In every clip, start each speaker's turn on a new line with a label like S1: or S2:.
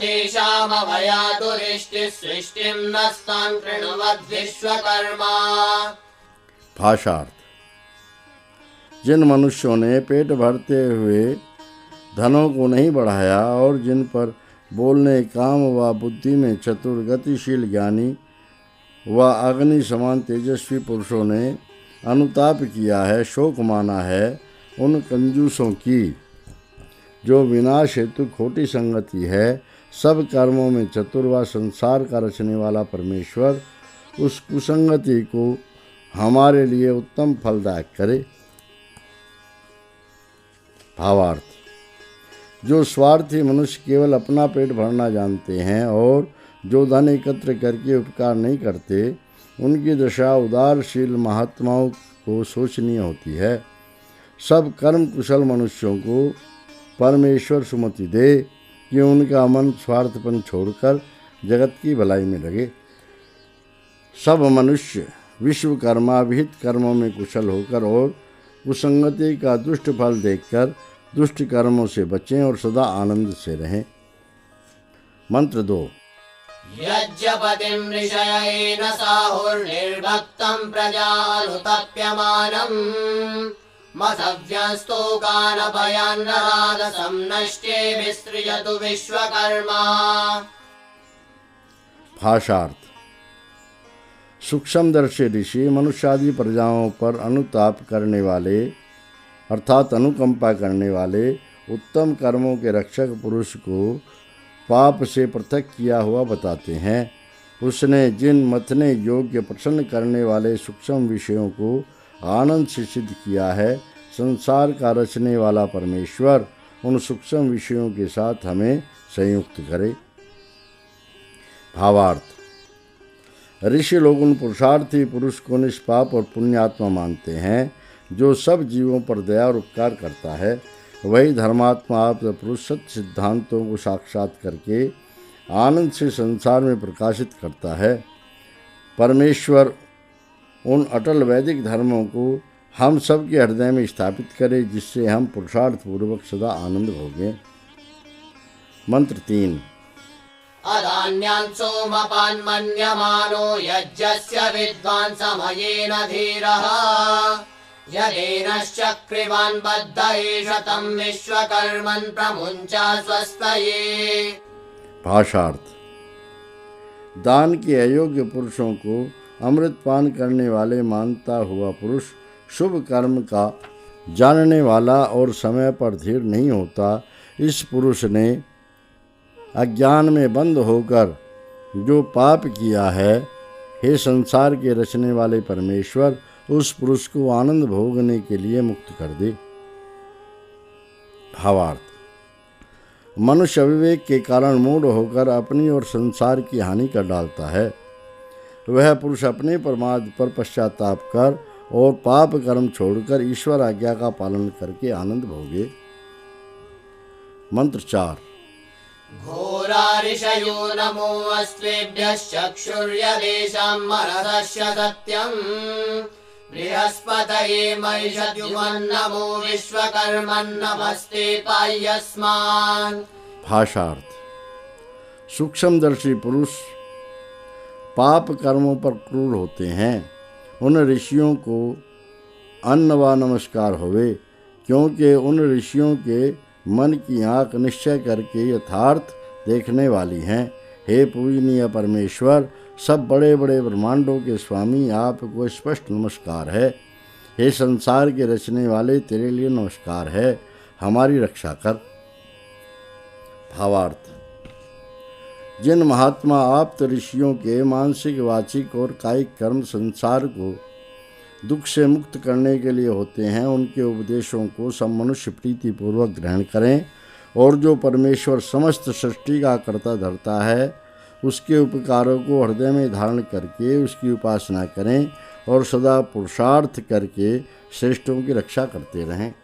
S1: तेषामभयातुरिष्टिः सृष्टिं नस्तां कृण्वद्विश्वकर्मा।
S2: भाषार्थ। जिन मनुष्यों ने पेट भरते हुए धनों को नहीं बढ़ाया और जिन पर बोलने, काम व बुद्धि में चतुर, गतिशील, ज्ञानी व अग्नि समान तेजस्वी पुरुषों ने अनुताप किया है, शोक माना है, उन कंजूसों की जो विनाश हेतु खोटी संगति है, सब कर्मों में चतुर व संसार का रचने वाला परमेश्वर उस कुसंगति को हमारे लिए उत्तम फलदायक करे। भावार्थ। जो स्वार्थी मनुष्य केवल अपना पेट भरना जानते हैं और जो धन एकत्र करके उपकार नहीं करते, उनकी दशा उदारशील महात्माओं को सोचनीय होती है। सब कर्म कुशल मनुष्यों को परमेश्वर सुमति दे कि उनका मन स्वार्थपन छोड़कर जगत की भलाई में लगे। सब मनुष्य विश्वकर्मा विहित कर्मों में कुशल होकर और कुसंगति का दुष्ट फल देखकर दुष्ट कर्मों से बचें और सदा आनंद से रहें। मंत्र 2।
S1: यज्ञपतिं ऋषयेन साहुर्निर्भक्तं प्रजानुतप्यमानम् मसव्यस्तोकानभयान् रहादसं नष्टे विसृजतु विश्वकर्मा।
S2: भाषार्थ। सूक्ष्मदर्शी ऋषि मनुष्यादि प्रजाओं पर अनुताप करने वाले अर्थात अनुकंपा करने वाले उत्तम कर्मों के रक्षक पुरुष को पाप से पृथक किया हुआ बताते हैं। उसने जिन मथने योग्य प्रसन्न करने वाले सूक्ष्म विषयों को आनंद से सिद्ध किया है, संसार का रचने वाला परमेश्वर उन सूक्ष्म विषयों के साथ हमें संयुक्त करे। भावार्थ। ऋषि लोग उन पुरुषार्थी पुरुष को निष्पाप और पुण्यात्मा मानते हैं जो सब जीवों पर दया और उपकार करता है। वही धर्मात्मा आप पुरुष सत्य सिद्धांतों को साक्षात करके आनंद से संसार में प्रकाशित करता है। परमेश्वर उन अटल वैदिक धर्मों को हम सब के हृदय में स्थापित करे जिससे हम पुरुषार्थ पूर्वक सदा आनंद भोगें। मंत्र 3।
S1: अदान्यान् सोमपान् मन्यमानो यज्ञस्य विद्वान् समयेन धीरः यदेनश्चक्रिवान् बद्ध एष तं विश्वकर्मन् प्रमुञ्चा स्वस्तये।
S2: भाषार्थ। दान के अयोग्य पुरुषों को अमृतपान करने वाले मानता हुआ पुरुष शुभ कर्म का जानने वाला और समय पर धीर नहीं होता। इस पुरुष ने अज्ञान में बंद होकर जो पाप किया है, हे संसार के रचने वाले परमेश्वर उस पुरुष को आनंद भोगने के लिए मुक्त कर दे। भावार्थ। मनुष्य अविवेक के कारण मूढ़ होकर अपनी और संसार की हानि कर डालता है। वह पुरुष अपने प्रमाद पर पश्चाताप कर और पाप कर्म छोड़कर ईश्वर आज्ञा का पालन करके आनंद भोगे। मंत्र 4।
S1: घोरा ऋषयो नमो अस्त्वेभ्यश्चक्षुर्यदेशां मनसस्य सत्यम् बृहस्पतये महिषद्युमन्नमो विश्वकर्मन्नमस्ते पाह्यस्मान्।
S2: भाषार्थ। सूक्ष्मदर्शी पुरुष पाप कर्मों पर क्रूर होते हैं। उन ऋषियों को अन्न व नमस्कार होवे, क्योंकि उन ऋषियों के मन की आँख निश्चय करके यथार्थ देखने वाली हैं। हे पूजनीय परमेश्वर, सब बड़े बड़े ब्रह्मांडों के स्वामी, आपको स्पष्ट नमस्कार है। हे संसार के रचने वाले, तेरे लिए नमस्कार है, हमारी रक्षा कर। भावार्थ। जिन महात्मा आप्त ऋषियों के मानसिक, वाचिक और कायिक कर्म संसार को दुख से मुक्त करने के लिए होते हैं, उनके उपदेशों को सब मनुष्य प्रीतिपूर्वक ग्रहण करें और जो परमेश्वर समस्त सृष्टि का कर्ता धरता है, उसके उपकारों को हृदय में धारण करके उसकी उपासना करें और सदा पुरुषार्थ करके श्रेष्ठों की रक्षा करते रहें।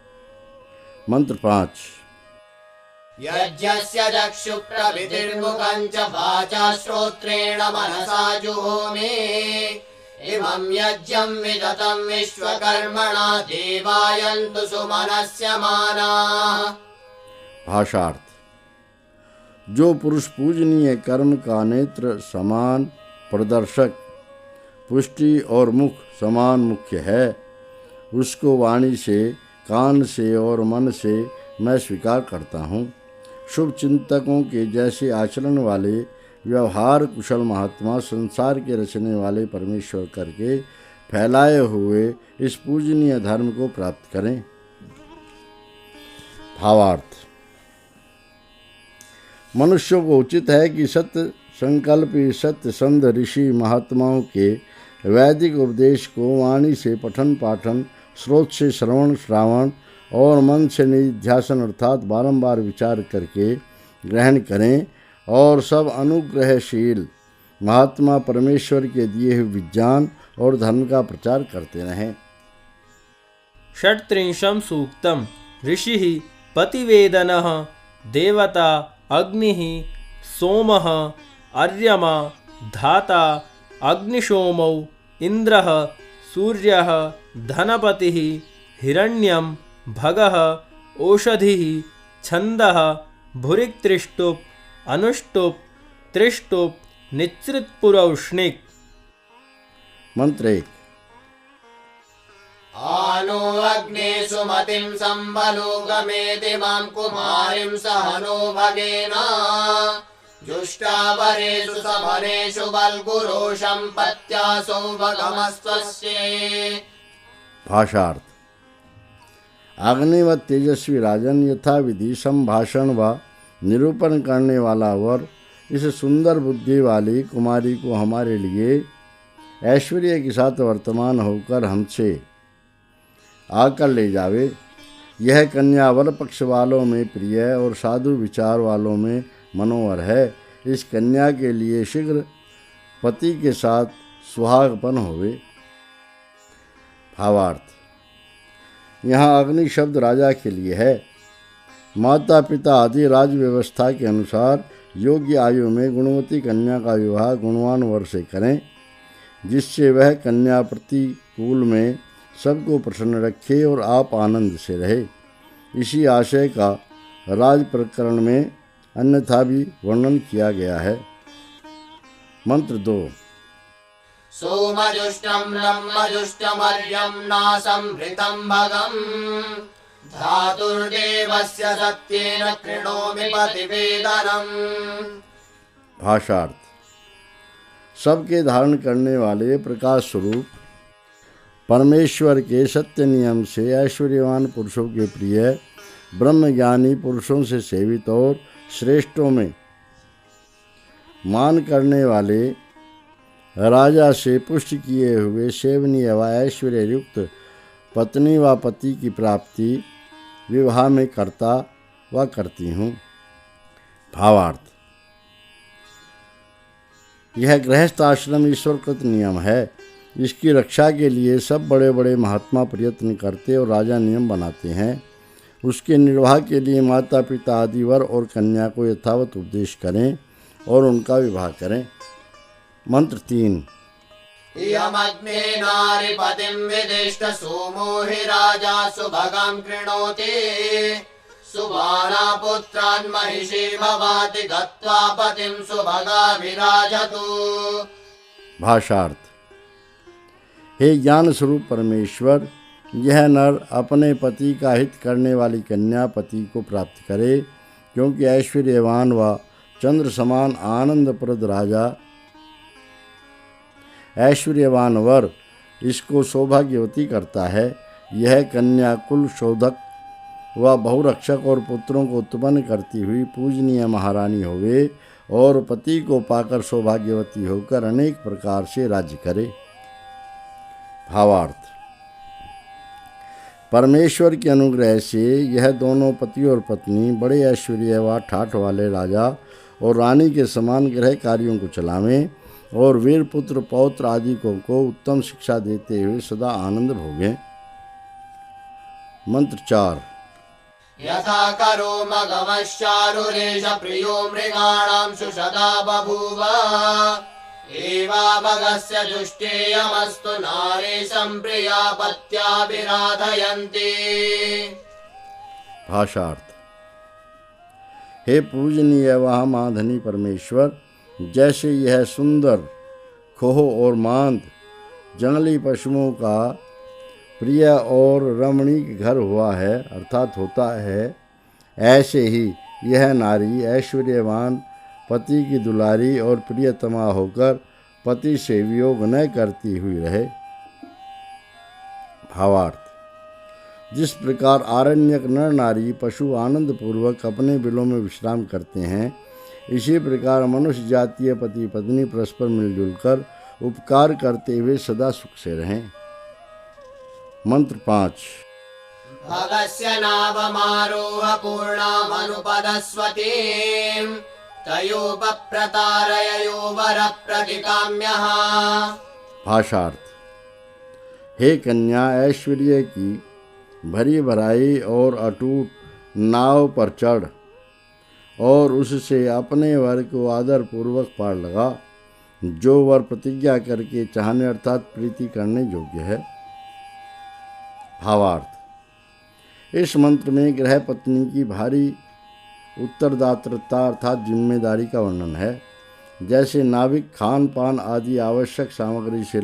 S2: मंत्र 5।
S1: यज्ञस्य चक्षु प्रभृतिर्मुखं च वाचा श्रोत्रेण मनसा जुहोमि इमं यज्ञं विदतं विश्वकर्मणा देवायन्तु सुमनस्य मानाः।
S2: भाषार्थ। जो पुरुष पूजनीय कर्म का नेत्र समान प्रदर्शक, पुष्टि और मुख समान मुख्य है, उसको वाणी से, कान से और मन से मैं स्वीकार करता हूँ। शुभ चिंतकों के जैसे आचरण वाले व्यवहार कुशल महात्मा संसार के रचने वाले परमेश्वर करके फैलाए हुए इस पूजनीय धर्म को प्राप्त करें। भावार्थ: मनुष्यों को उचित है कि सत्य संकल्पी सत्य संध ऋषि महात्माओं के वैदिक उपदेश को वाणी से पठन पाठन, स्रोत से श्रवण श्रावण और मन से निध्यासन अर्थात बारंबार विचार करके ग्रहण करें और सब अनुग्रहशील महात्मा परमेश्वर के दिए हुए विज्ञान और धर्म का प्रचार करते रहें।
S3: षट्त्रिंशं सूक्तम्। ऋषिः पतिवेदनः, देवता अग्निः, सोमः अर्यमा, धाता अग्निशोमौ, इन्द्रः सूर्यः, धनपतिः हिरण्यं, भगः ओषधिः, छन्दः भुरिक्त्रिष्टुप्, अनुष्टुप्, त्रिष्टुप्, निच्रित्पुरौष्णिक्।
S2: मंत्र 1।
S1: आनो अग्ने सुमतिं संबलोगमेति मां कुमारीं सहनो भगेन जुष्टावरेषु समरेषु बल्गुरोषं पत्यासो भगमस्त्वस्ये।
S2: भाषार्थ: अग्नि व तेजस्वी राजन यथा विधि संभाषण व निरूपण करने वाला वर इस सुंदर बुद्धि वाली कुमारी को हमारे लिए ऐश्वर्य के साथ वर्तमान होकर हमसे आकर ले जावे। यह कन्या वर पक्ष वालों में प्रिय और साधु विचार वालों में मनोहर है। इस कन्या के लिए शीघ्र पति के साथ सुहागपन होवे। भावार्थ: यहाँ अग्नि शब्द राजा के लिए है। माता पिता आदि राज व्यवस्था के अनुसार योग्य आयु में गुणवती कन्या का विवाह गुणवान वर से करें, जिससे वह कन्या प्रतिकूल में सबको प्रसन्न रखे और आप आनंद से रहे। इसी आशय का राज प्रकरण में अन्यथा भी वर्णन किया गया है। मंत्र 2।
S1: सोमजुष्टं ब्रह्मजुष्टमर्यं नासंभृतं भगं धातुर्देवस्य सत्येन कृणोमि प्रतिवेदनम्।
S2: भाषार्थ: सबके धारण करने वाले प्रकाश स्वरूप परमेश्वर के सत्य नियम से ऐश्वर्यवान पुरुषों के प्रिय ब्रह्मज्ञानी पुरुषों से सेवित और श्रेष्ठों में मान करने वाले राजा से पुष्ट किए हुए सेवनीय व ऐश्वर्य युक्त पत्नी व पति की प्राप्ति विवाह में करता व करती हूँ। भावार्थ: यह गृहस्थ आश्रम ईश्वरकृत नियम है। इसकी रक्षा के लिए सब बड़े बड़े महात्मा प्रयत्न करते और राजा नियम बनाते हैं। उसके निर्वाह के लिए माता पिता आदि वर और कन्या को यथावत उपदेश करें और उनका विवाह करें। मंत्र 3।
S1: इयमग्ने नारिपतिं विदिष्ट सोमो हि राजा सुभगं कृणोति सुबाना पुत्रान् महिषी भवाति गत्वा पतिं सुभगा विराजतु।
S2: भाषार्थ: हे ज्ञान स्वरूप परमेश्वर, यह नर अपने पति का हित करने वाली कन्या पति को प्राप्त करे, क्योंकि ऐश्वर्यवान व चंद्र समान आनंदप्रद राजा ऐश्वर्यवान वर इसको सौभाग्यवती करता है। यह कन्या कुल शोधक व बहुरक्षक और पुत्रों को उत्पन्न करती हुई पूजनीय महारानी होवे और पति को पाकर सौभाग्यवती होकर अनेक प्रकार से राज्य करे। भावार्थ: परमेश्वर के अनुग्रह से यह दोनों पति और पत्नी बड़े ऐश्वर्य व ठाठ वाले राजा और रानी के समान गृह कार्यों को चलावें और वीर पुत्र पौत्र आदि को उत्तम शिक्षा देते हुए सदा आनंद भोगें। मंत्र 4।
S1: यथा करोम गमश्चारुरेश प्रियो मृगाणां सुषदा बभूव एवाभगस्य जुष्टेयमस्तु नारेशं प्रिया पत्या विराधयन्ति।
S2: भाषार्थ: हे पूजनीय वह महाधनी परमेश्वर, जैसे यह सुंदर खोह और मांद जंगली पशुओं का प्रिय और रमणीक घर हुआ है अर्थात होता है, ऐसे ही यह नारी ऐश्वर्यवान पति की दुलारी और प्रियतमा होकर पति से वियोग न करती हुई रहे। भावार्थ: जिस प्रकार आरण्यक नर नारी पशु आनंद पूर्वक अपने बिलों में विश्राम करते हैं, इसी प्रकार मनुष्य जातीय पति पत्नी परस्पर मिलजुल कर उपकार करते हुए सदा सुख से रहें। मंत्र 5।
S1: भगस्य नावमारोह पूर्णामनुपदस्वतीं तयोपप्रतारययो वरप्रतिकाम्यः।
S2: भाषार्थ: हे कन्या, ऐश्वर्य की भरी भराई और अटूट नाव पर चढ़ और उससे अपने वर को आदर पूर्वक पार लगा, जो वर प्रतिज्ञा करके चाहने अर्थात प्रीति करने योग्य है। भावार्थ: इस मंत्र में गृह पत्नी की भारी उत्तरदायित्वता अर्थात जिम्मेदारी का वर्णन है। जैसे नाविक खान पान आदि आवश्यक सामग्री से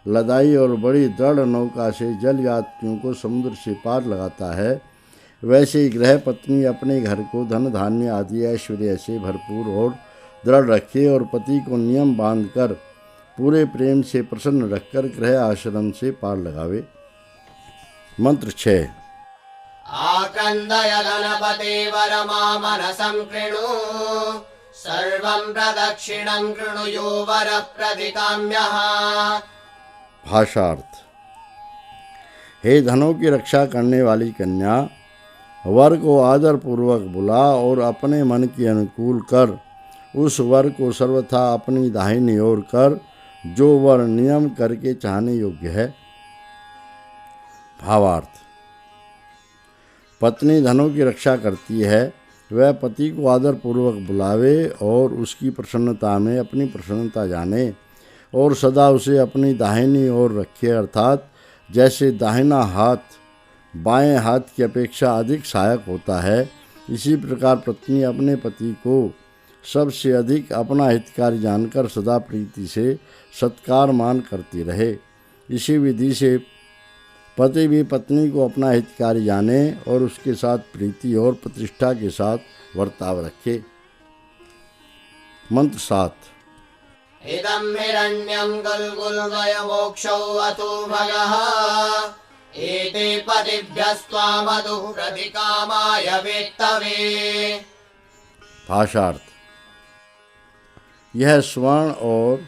S2: लदाई और बड़ी दृढ़ नौका से जल यात्रियों को समुद्र से पार लगाता है, वैसे ही गृह पत्नी अपने घर को धन धान्य आदि ऐश्वर्य से भरपूर और दृढ़ रखे और पति को नियम बांधकर पूरे प्रेम से प्रसन्न रखकर गृह आश्रम से पार लगावे। मंत्र 6।
S1: आक्रन्दय गणपते वरमामनसं कृणु सर्वं प्रदक्षिणं कृणुयो वरः प्रतिकाम्यः।
S2: भाषार्थ: हे धनों की रक्षा करने वाली कन्या, वर को आदर पूर्वक बुला और अपने मन के अनुकूल कर उस वर को सर्वथा अपनी दाहिनी ओर कर, जो वर नियम करके चाहने योग्य है। भावार्थ: पत्नी धनों की रक्षा करती है, वह पति को आदर पूर्वक बुलावे और उसकी प्रसन्नता में अपनी प्रसन्नता जाने और सदा उसे अपनी दाहिनी ओर रखे अर्थात जैसे दाहिना हाथ बाएं हाथ की अपेक्षा अधिक सहायक होता है, इसी प्रकार पत्नी अपने पति को सबसे अधिक अपना हितकारी जानकर सदा प्रीति से सत्कार मान करती रहे। इसी विधि से पति भी पत्नी को अपना हितकारी जाने और उसके साथ प्रीति और प्रतिष्ठा के साथ वर्ताव रखे। मंत्र 7।
S1: इदं हिरण्यं गुल्गुल्गयमोक्षौ अतो भगः एते पतिभ्यस्त्वामधुः प्रतिकामाय वेत्तवे।
S2: भाषार्थ: यह स्वर्ण और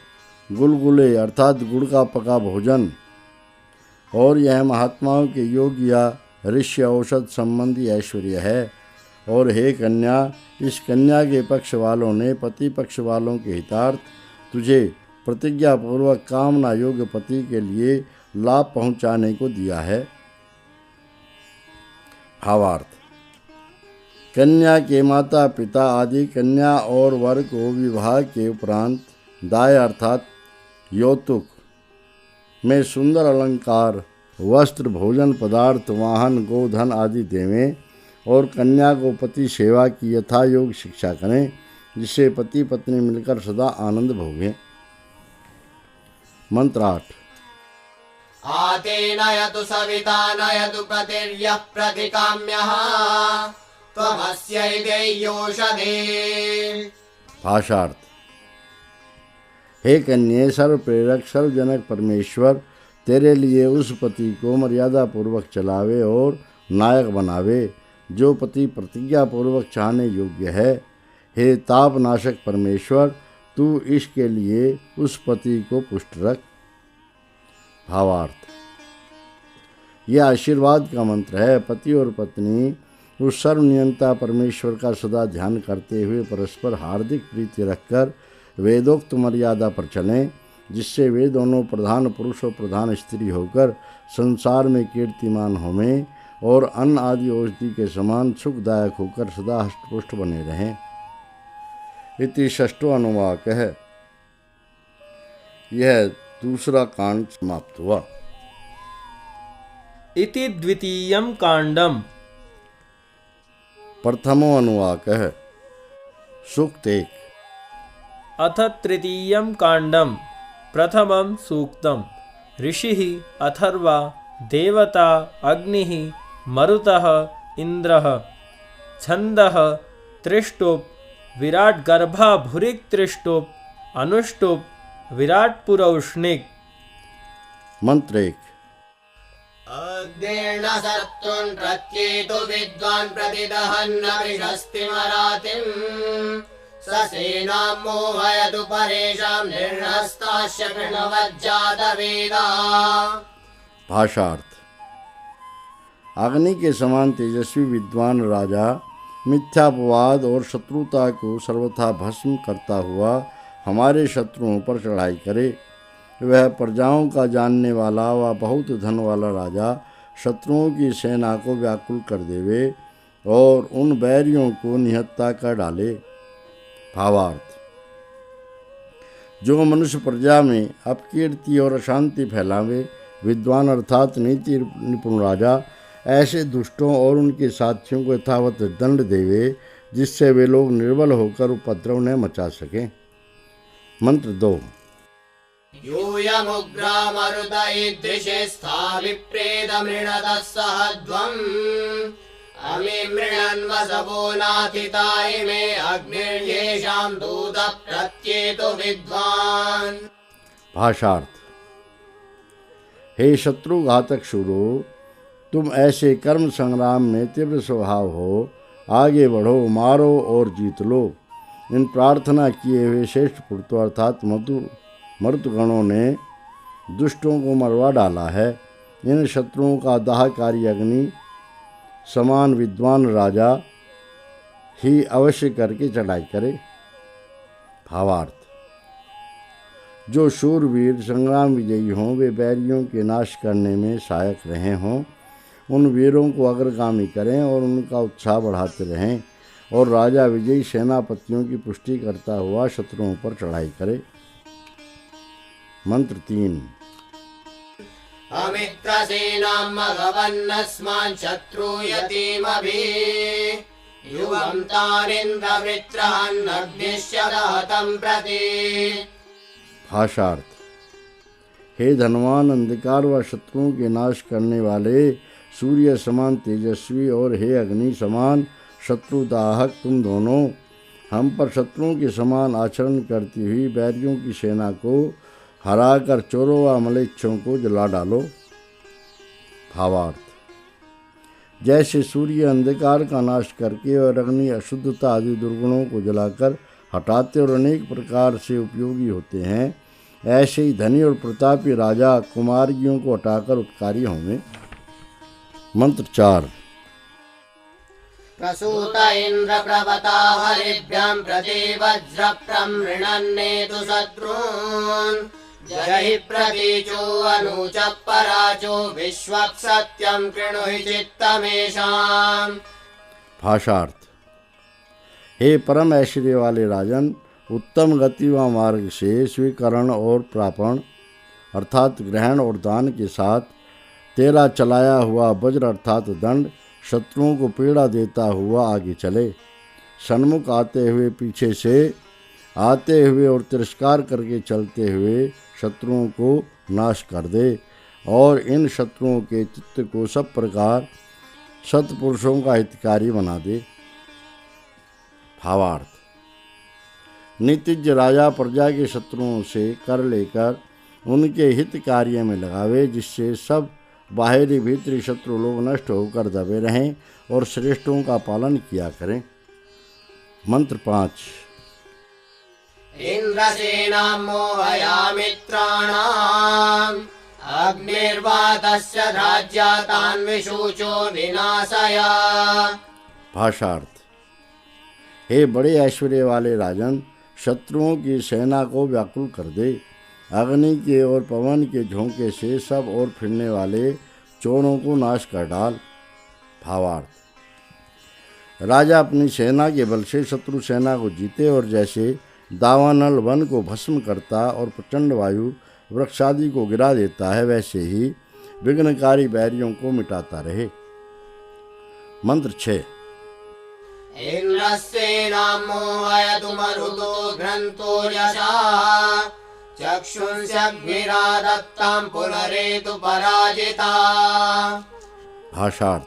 S2: गुलगुले अर्थात गुड़ का पका भोजन और यह महात्माओं के योग या ऋषि औषध संबंधी ऐश्वर्य है। और हे कन्या, इस कन्या के पक्ष वालों ने पति पक्ष वालों के हितार्थ तुझे प्रतिज्ञा पूर्वक कामना योग्य पति के लिए लाभ पहुंचाने को दिया है। भावार्थ: कन्या के माता पिता आदि कन्या और वर को विवाह के उपरांत दाय अर्थात यौतुक में सुंदर अलंकार, वस्त्र, भोजन पदार्थ, वाहन, गोधन आदि देवें और कन्या को पति सेवा की यथा योग शिक्षा करें, जिससे पति पत्नी मिलकर सदा आनंद भोगें। मंत्र 8।
S1: आतेनयतु सविता नयतु प्रतिर्यः प्रतिकाम्यः त्वमस्यैदेयोषधे।
S2: भाषार्थ: हे कन्ये, सर्व प्रेरक सर्वजनक परमेश्वर तेरे लिए उस पति को मर्यादा पूर्वक चलावे और नायक बनावे, जो पति प्रतिज्ञा पूर्वक चाहने योग्य है। हे तापनाशक परमेश्वर, तू इसके लिए उस पति को पुष्ट रख। भावार्थ: यह आशीर्वाद का मंत्र है। पति और पत्नी उस सर्वनियंता परमेश्वर का सदा ध्यान करते हुए परस्पर हार्दिक प्रीति रखकर वेदोक्त मर्यादा पर चलें, जिससे वे दोनों प्रधान पुरुष और प्रधान स्त्री होकर संसार में कीर्तिमान होवें और अन्न आदि औषधि के समान सुखदायक होकर सदा हष्टपुष्ट बने रहें। इति षष्ठो अनुवाक है। यह दूसरा कांड समाप्त हुआ।
S3: इति द्वितीयं कांडम।
S2: प्रथमो अनुवाक है। सूक्त 1।
S3: अथ तृतीयं काण्डं प्रथमं सूक्तं ऋषिः अथर्वा देवता अग्निः मरुतः इन्द्रः छन्दः त्रिष्टुप् विराट्गर्भा भुरिक् त्रिष्टुप् अनुष्टुप् विराट्पुरौष्णिक्।
S2: मंत्र 1।
S1: अग्नेर्न शत्रुन् प्रत्येतु विद्वान् प्रतिदहन्न विषस्तिमरातिम् ससेनां मोहयतु परेषां निर्हस्ताश्च कृणवज्जातवेदा।
S2: भाषार्थ। अग्नि के समान तेजस्वी विद्वान राजा मिथ्यापवाद और शत्रुता को सर्वथा भस्म करता हुआ हमारे शत्रुओं पर चढ़ाई करे। वह प्रजाओं का जानने वाला व बहुत धन वाला राजा शत्रुओं की सेना को व्याकुल कर देवे और उन बैरियों को निहत्ता कर डाले। भावार्थ। जो मनुष्य प्रजा में अपकीर्ति और अशांति फैलावे, विद्वान अर्थात नीति निपुण राजा ऐसे दुष्टों और उनके साथियों को यथावत दंड देवे जिससे वे लोग निर्बल होकर उपद्रव न मचा सकें। मंत्र 2।
S1: यूयमुग्रा मरुत ईदृशे स्था विप्रेदमृणतः सहध्वम् अमी मृणन् वसवो नाथिता इमे अग्निर्येषां दूतः प्रत्येतु विद्वान्।
S2: भाषार्थ। हे शत्रु घातक शूरो, तुम ऐसे कर्म संग्राम में तीव्र स्वभाव हो, आगे बढ़ो, मारो और जीत लो। इन प्रार्थना किए हुए श्रेष्ठ पुरुषों अर्थात मर्तगणों ने दुष्टों को मरवा डाला है। इन शत्रुओं का दाहकारी अग्नि समान विद्वान राजा ही अवश्य करके चढ़ाई करे। भावार्थ। जो शूरवीर संग्राम विजयी हों, वे बैरियों के नाश करने में सहायक रहे हों, उन वीरों को अग्रगामी करें और उनका उत्साह बढ़ाते रहें और राजा विजयी सेनापतियों की पुष्टि करता हुआ शत्रुओं पर चढ़ाई करे। मंत्र 3।
S1: अमित्रसेनां मघवन्नस्मान् शत्रुयतीमभिः युवं तारिन्द्रवृत्रहन्नग्निश्च दहतं प्रति।
S2: भाषार्थ। हे धनवान, अंधकार व शत्रुओं के नाश करने वाले सूर्य समान तेजस्वी और हे अग्नि समान शत्रुदाहक, तुम दोनों हम पर शत्रुओं के समान आचरण करती हुई बैरियों की सेना को हराकर चोरों व मलेच्छों को जला डालो। भावार्थ। जैसे सूर्य अंधकार का नाश करके और अग्नि अशुद्धता आदि दुर्गुणों को जलाकर हटाते और अनेक प्रकार से उपयोगी होते हैं, ऐसे ही धनी और प्रतापी राजा कुमार्गियों को हटाकर उपकारी होंगे। मंत्र 4।
S1: प्रसूत इन्द्र प्रवता हरिभ्यां प्रति वज्र प्रमृणन्नेतु शत्रून् जहि प्रतीचो अनुच पराचो विश्वक् सत्यं कृणुहि चित्तमेषाम्।
S2: भाषार्थ। हे परम ऐश्वर्य वाले राजन, उत्तम गति व मार्ग से स्वीकरण और प्रापण अर्थात ग्रहण और दान के साथ तेरा चलाया हुआ वज्र अर्थात दंड शत्रुओं को पीड़ा देता हुआ आगे चले। सन्मुख आते हुए, पीछे से आते हुए और तिरस्कार करके चलते हुए शत्रुओं को नाश कर दे और इन शत्रुओं के चित्त को सब प्रकार सत्पुरुषों का हितकारी बना दे। भावार्थ। नीतिज्ञ राजा प्रजा के शत्रुओं से कर लेकर उनके हित कार्य में लगावे, जिससे सब बाहरी भीतरी शत्रु लोग नष्ट होकर दबे रहें और श्रेष्ठों का पालन किया करें। मंत्र 5।
S1: इन्द्रसेनां मोहयामित्राणाम् अग्निर्वातस्य राज्यातान् विशूचो विनाशय।
S2: भाषार्थ। हे बड़े ऐश्वर्य वाले राजन, शत्रुओं की सेना को व्याकुल कर दे। अग्नि के और पवन के झोंके से सब और फिरने वाले चोरों को नाश कर डाल। भावार्थ। राजा अपनी सेना के बल से शत्रु सेना को जीते और जैसे दावानल वन को भस्म करता और प्रचंड वायु वृक्षादि को गिरा देता है, वैसे ही विघ्नकारी बैरियों को मिटाता रहे। मंत्र 6।
S1: इन्द्रसेनां मोहयतु मरुतो घ्नन्तो यशा चक्षुंस्यग्निरादत्तां पुनरेतु पराजिता।
S2: भाषार्थ।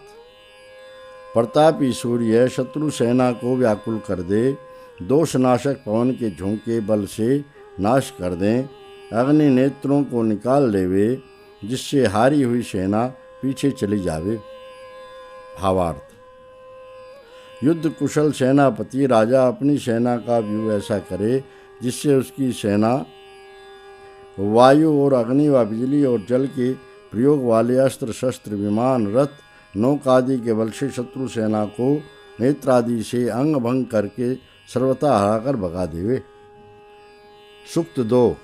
S2: प्रतापी सूर्य शत्रु सेना को व्याकुल कर दे, दोषनाशक पवन के झोंके बल से नाश कर दें, अग्नि नेत्रों को निकाल लेवे, जिससे हारी हुई सेना पीछे चली जावे। भावार्थ। युद्ध कुशल सेनापति राजा अपनी सेना का व्यूह ऐसा करे जिससे उसकी सेना वायु और अग्नि व बिजली और जल के प्रयोग वाले अस्त्र शस्त्र विमान रथ नौका आदि के बल से शत्रु सेना को नेत्रादि से अंग भंग करके सर्वथा हराकर भगा देवे। सूक्त 2।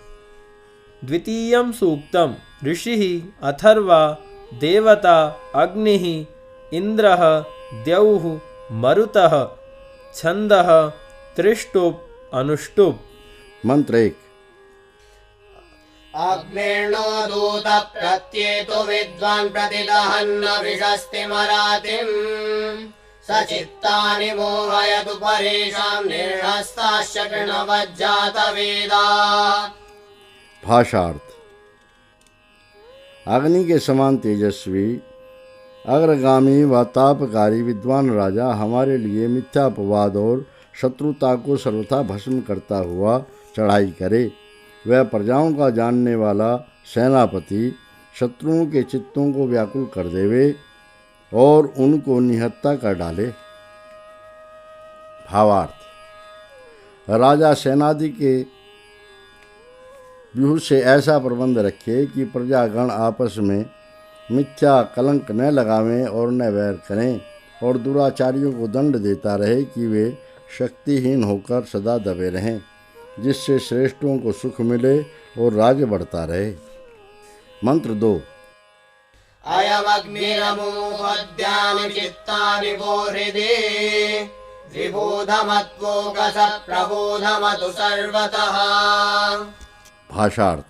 S3: द्वितीयं सूक्तम् ऋषिः अथर्वा देवता अग्निः इन्द्रः द्यौः मरुतः छन्दः त्रिष्टुप् अनुष्टुप्।
S2: मंत्र 1।
S1: अग्निर्नो दूत प्रत्येतु विद्वान् प्रतिदहन्न वृषस्तिमरातिम् सचित्तानि मोहयतु परेषां निर्हस्ताश्च कृणवज्जातवेदा।
S2: भाषार्थ। अग्नि के समान तेजस्वी अग्रगामी व तापकारी विद्वान राजा हमारे लिए मिथ्यापवाद और शत्रुता को सर्वथा भस्म करता हुआ चढ़ाई करे। वह प्रजाओं का जानने वाला सेनापति शत्रुओं के चित्तों को व्याकुल कर देवे और उनको निहत्ता कर डाले। भावार्थ। राजा सेनादि के व्यूह से ऐसा प्रबंध रखे कि प्रजागण आपस में मिथ्या कलंक न लगावें और न वैर करें और दुराचारियों को दंड देता रहे कि वे शक्तिहीन होकर सदा दबे रहें, जिससे श्रेष्ठों को सुख मिले और राज्य बढ़ता रहे। मंत्र 2।
S1: अयमग्निरमूहद्यानि चित्तानि वो हृदि विबोधमत्वोकस प्रबोधमतु सर्वतः।
S2: भाषार्थ।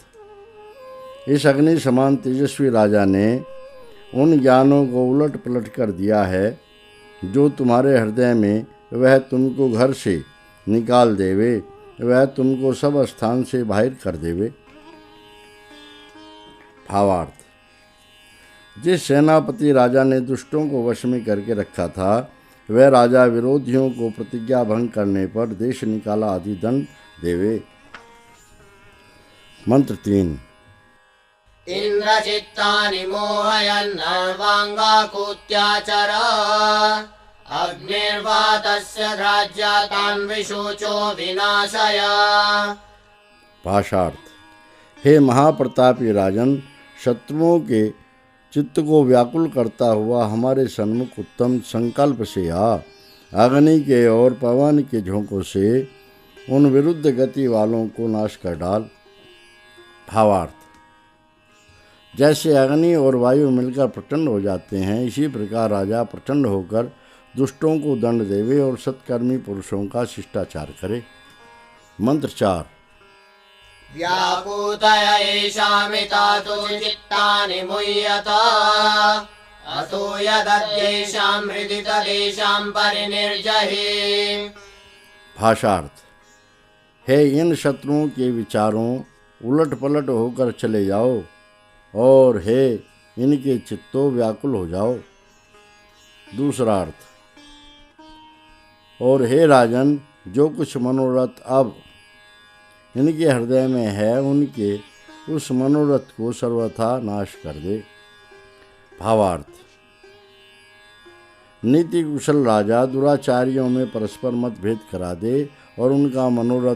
S2: इस अग्नि समान तेजस्वी राजा ने उन ज्ञानों को उलट पलट कर दिया है जो तुम्हारे हृदय में, वह तुमको घर से निकाल देवे, वह तुमको सब स्थान से बाहर कर देवे। भावार्थ। जिस सेनापति राजा ने दुष्टों को वश में करके रखा था, वह राजा विरोधियों को प्रतिज्ञा भंग करने पर देश निकाला आदि दंड देवे। मंत्र 3।
S1: इंद्रचित्तानि मोहयन्नर्वाङ्गाकुत्याचर अग्निर्वातस्य राज्यातान् विशोचो विनाशय।
S2: भाषार्थ। हे महाप्रतापी राजन, शत्रुओं के चित्त को व्याकुल करता हुआ हमारे सन्मुख उत्तम संकल्प से आ, अग्नि के और पवन के झोंकों से उन विरुद्ध गति वालों को नाश कर डाल। भावार्थ। जैसे अग्नि और वायु मिलकर प्रचंड हो जाते हैं, इसी प्रकार राजा प्रचंड होकर दुष्टों को दंड देवे और सत्कर्मी पुरुषों का शिष्टाचार करे। मंत्र 4।
S1: व्यापूतय एषामिता तु चित्तानि मुह्यत अतो यदद्येषां हृदि तदेषां परिनिर्जहि।
S2: भाषार्थ। हे इन शत्रुओं के विचारों उलट पलट होकर चले जाओ और हे इनके चित्तों व्याकुल हो जाओ। दूसरा अर्थ। और हे राजन, जो कुछ मनोरथ अब इनके हृदय में है, उनके उस मनोरथ को सर्वथा नाश कर दे। भावार्थ। नीति कुशल राजा दुराचारियों में परस्पर मतभेद करा दे और उनका मनोरथ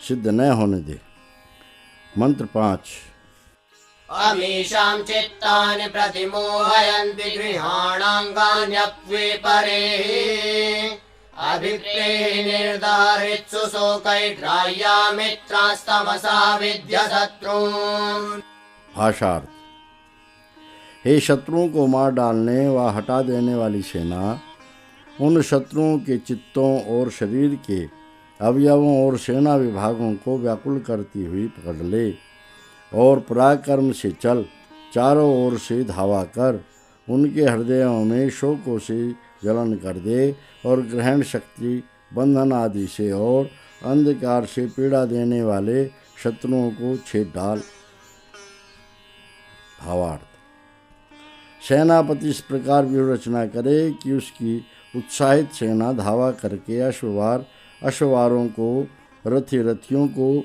S2: सिद्ध न होने दे। मंत्र 5।
S1: अमीषां चित्तानि प्रतिमोहयन्ति गृहाणाङ्गान्यप्ये परेः अभिप्रेः निर्धारित्सु शोकैर्ग्राह्या मित्रास्तमसा विद्य शत्रून्।
S2: भाषार्थ। हे शत्रुओं को मार डालने व हटा देने वाली सेना उन शत्रुओं के चित्तों और शरीर के अवयवों और सेना विभागों को व्याकुल करती हुई पकड़ ले और पराक्रम से चल, चारों ओर से धावा कर, उनके हृदयों में शोकों से जलन कर दे और ग्रहण शक्ति, बंधन आदि से और अंधकार से पीड़ा देने वाले शत्रुओं को छेद डाल। भावार्थ: सेनापति इस प्रकार व्यूह रचना करे कि उसकी उत्साहित सेना धावा करके अश्ववारों को, रथियों को,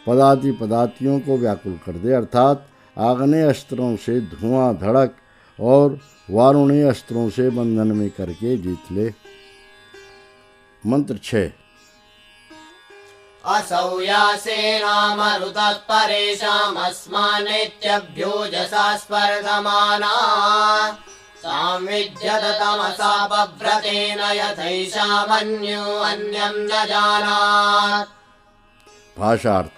S2: पदातियों को व्याकुल कर दे, अर्थात आग्नेय अस्त्रों से धुआं धड़क और वारुणीय अस्त्रों से बंधन में करके जीत ले। मंत्र 6।
S1: असौ या सेना मरुतः परेषामस्मान्नित्यभ्योजसा स्पर्धमाना सांविद्यत तमसा बभ्रतेन यथैषामन्यो अन्यं न जानात्।
S2: भाषार्थ: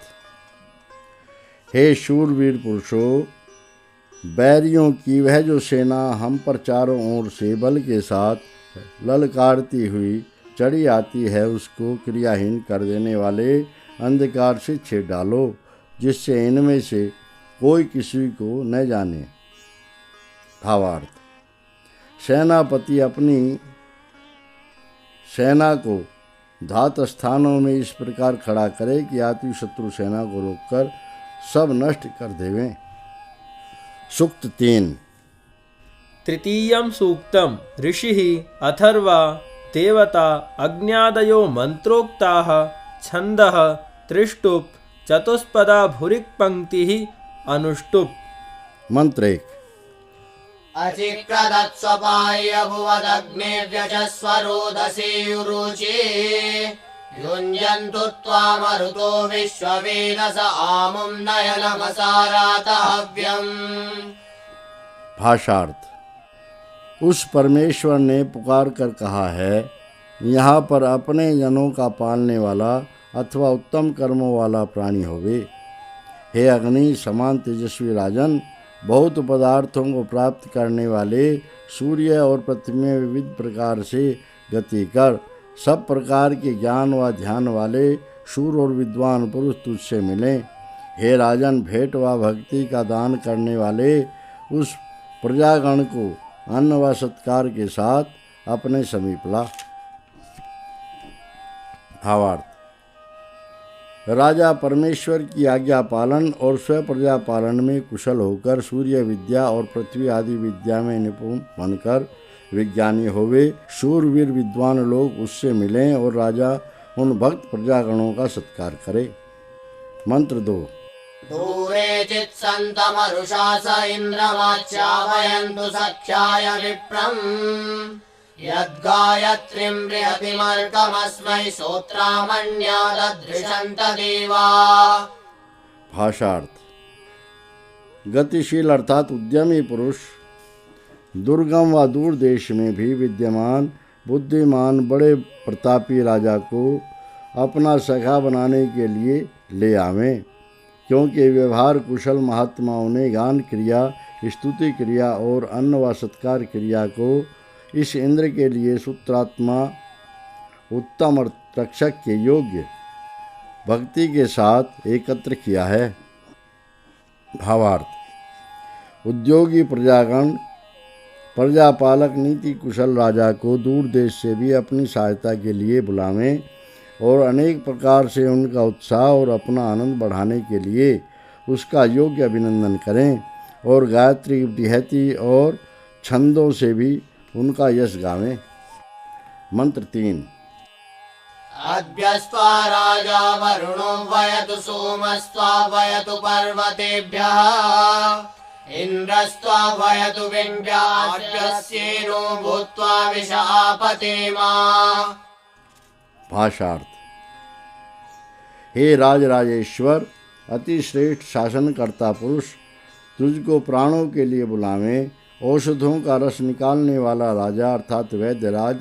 S2: हे शूरवीर पुरुषों, बैरियों की वह जो सेना हम पर चारों ओर से बल के साथ ललकारती हुई चढ़ी आती है, उसको क्रियाहीन कर देने वाले अंधकार से छेद डालो, जिससे इनमें से कोई किसी को न जाने। भावार्थ: सेनापति अपनी सेना को धात स्थानों में इस प्रकार खड़ा करे कि आती शत्रु सेना को रोककर सब नष्ट कर देवें। सूक्त 3।
S3: तृतीयं सूक्तं ऋषिः अथर्वा देवता अग्न्यादयो मंत्रोक्ताः छन्दः त्रिष्टुप् चतुष्पदा भूरिक् पंक्तिः अनुष्टुप्।
S2: मंत्र 1।
S1: अचिक्रदत्स्वपाय भुवदग्ने व्यजस्वरोदसीरुचि युञ्जन्तु त्वामरुतो विश्ववेदस आमुं नयनमसारातहव्यम्।
S2: भाषार्थ: उस परमेश्वर ने पुकार कर कहा है, यहाँ पर अपने जनों का पालने वाला अथवा उत्तम कर्मों वाला प्राणी होवे। हे अग्नि समान तेजस्वी राजन, बहुत पदार्थों को प्राप्त करने वाले सूर्य और पृथ्वी में विविध प्रकार से गति कर सब प्रकार के ज्ञान व ध्यान वाले शूर और विद्वान पुरुष तुझसे मिलें। हे राजन, भेंट व भक्ति का दान करने वाले उस प्रजागण को अन्न व सत्कार के साथ अपने समीप ला। भावार्थ: राजा परमेश्वर की आज्ञा पालन और स्व प्रजा पालन में कुशल होकर सूर्य विद्या और पृथ्वी आदि विद्या में निपुण बनकर विज्ञानी होवे। शूरवीर विद्वान लोग उससे मिलें और राजा उन भक्त प्रजागणों का सत्कार करे। मंत्र 2।
S1: दूरे चित्सन्तमरुषा स इन्द्रमाच्यावयन्तु सख्याय विप्रम् यद्गायत्रीं बृहतिमर्कमस्मै सोत्रामण्याददृशन्त देवा।
S2: भाषार्थ: गतिशील अर्थात उद्यमी पुरुष दुर्गम व दूर देश में भी विद्यमान बुद्धिमान बड़े प्रतापी राजा को अपना सखा बनाने के लिए ले आवें, क्योंकि व्यवहार कुशल महात्माओं ने गान क्रिया, स्तुति क्रिया और अन्न व सत्कार क्रिया को इस इंद्र के लिए सूत्रात्मा उत्तम और रक्षक के योग्य भक्ति के साथ एकत्र किया है। भावार्थ: उद्योगी प्रजागण प्रजापालक नीति कुशल राजा को दूर देश से भी अपनी सहायता के लिए बुलावें और अनेक प्रकार से उनका उत्साह और अपना आनंद बढ़ाने के लिए उसका योग्य अभिनंदन करें और गायत्री, बृहति और छंदों से भी उनका यश गावें। मंत्र 3।
S1: अद्यस्त्वा राजा वरुणो वयतु सोमस्त्वा वयतु पर्वतेभ्यः इन्द्रस्त्वा वयतु विन्द्याद्यस्येनो भूत्वा विशापतेमा।
S2: भाषार्थ: हे राजराजेश्वर, अति श्रेष्ठ शासनकर्ता पुरुष, तुझको प्राणों के लिए बुलावें। औषधों का रस निकालने वाला राजा अर्थात वैद्यराज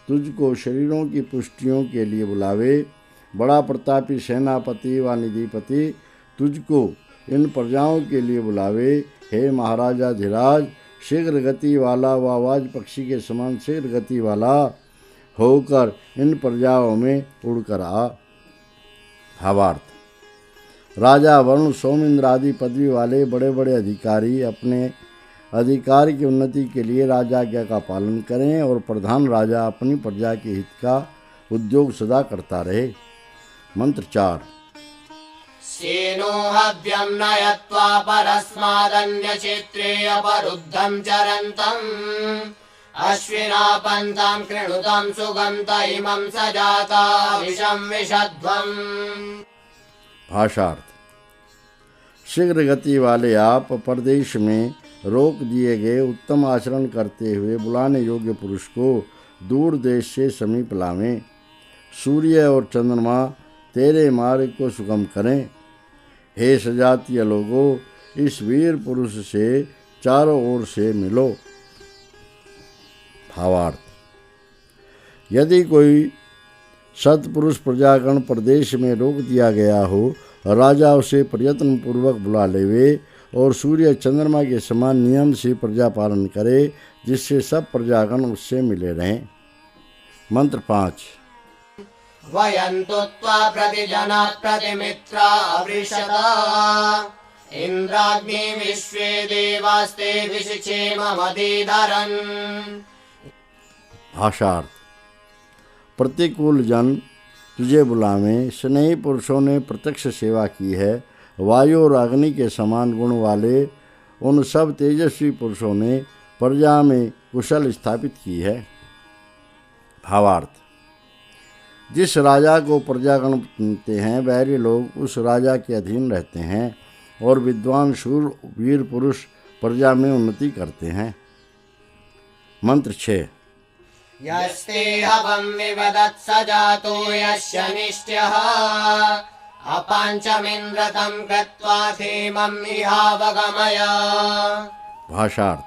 S2: तुझको शरीरों की पुष्टियों के लिए बुलावे। बड़ा प्रतापी सेनापति व निधिपति तुझको इन प्रजाओं के लिए बुलावे। हे महाराजा धीराज, शीघ्र गति वाला व आवाज पक्षी के समान शीघ्र गति वाला होकर इन प्रजाओं में उड़कर आ। भावार्थ: राजा वरुण, सोमेंद्र आदि पदवी वाले बड़े बड़े अधिकारी अपने अधिकार की उन्नति के लिए राजाज्ञा का पालन करें और प्रधान राजा अपनी प्रजा के हित का उद्योग सदा करता रहे। मंत्र 4।
S1: सेनो हव्यं नयत्वा परस्मादन्यक्षेत्रे अपरुद्धं चरन्तम् अश्विना पन्थां कृणुतं सुगन्त इमं सजाता विषं विषध्वम्।
S2: भाषार्थ। शीघ्र गति वाले आप परदेश में रोक दिए गए उत्तम आचरण करते हुए बुलाने योग्य पुरुष को दूर देश से समीप लावें। सूर्य और चंद्रमा तेरे मार्ग को सुगम करें। हे सजातीय लोगों, इस वीर पुरुष से चारों ओर से मिलो। भावार्थ। यदि कोई सत्पुरुष प्रजागण प्रदेश में रोक दिया गया हो, राजा उसे प्रयत्न पूर्वक बुला लेवे और सूर्य चंद्रमा के समान नियम से प्रजा पालन करे, जिससे सब प्रजागण उससे मिले रहें। मंत्र 5।
S1: वयन्तु त्वा प्रतिजना प्रतिमित्रा अवृषता इन्द्राग्नि विश्वे देवास्ते विशिक्षेममधिधरन्।
S2: भाषार्थ। प्रतिकूल जन तुझे बुलावें। स्नेही पुरुषों ने प्रत्यक्ष सेवा की है। वायु और अग्नि के समान गुण वाले उन सब तेजस्वी पुरुषों ने प्रजा में कुशल स्थापित की है। भावार्थ। जिस राजा को प्रजागण चुनते हैं, वैरी लोग उस राजा के अधीन रहते हैं और विद्वान शूर वीर पुरुष प्रजा में उन्नति करते हैं। मंत्र 6।
S1: यस्ते हवं विवदत् स जातो यस्य निष्ट्यः अपाञ्चमिन्द्रतं कृत्वा धेमं इहावगमय।
S2: भाषार्थ।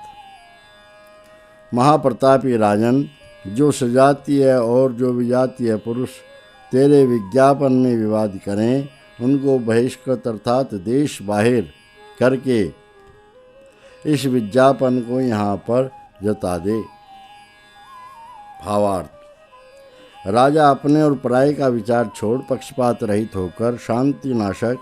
S2: महाप्रतापी राजन, जो सजातीय और जो विजातीय पुरुष तेरे विज्ञापन में विवाद करें, उनको बहिष्कृत अर्थात देश बाहिर करके इस विज्ञापन को यहाँ पर जता दे। भावार्थ। राजा अपने और पराये का विचार छोड़ पक्षपात रहित होकर शांति नाशक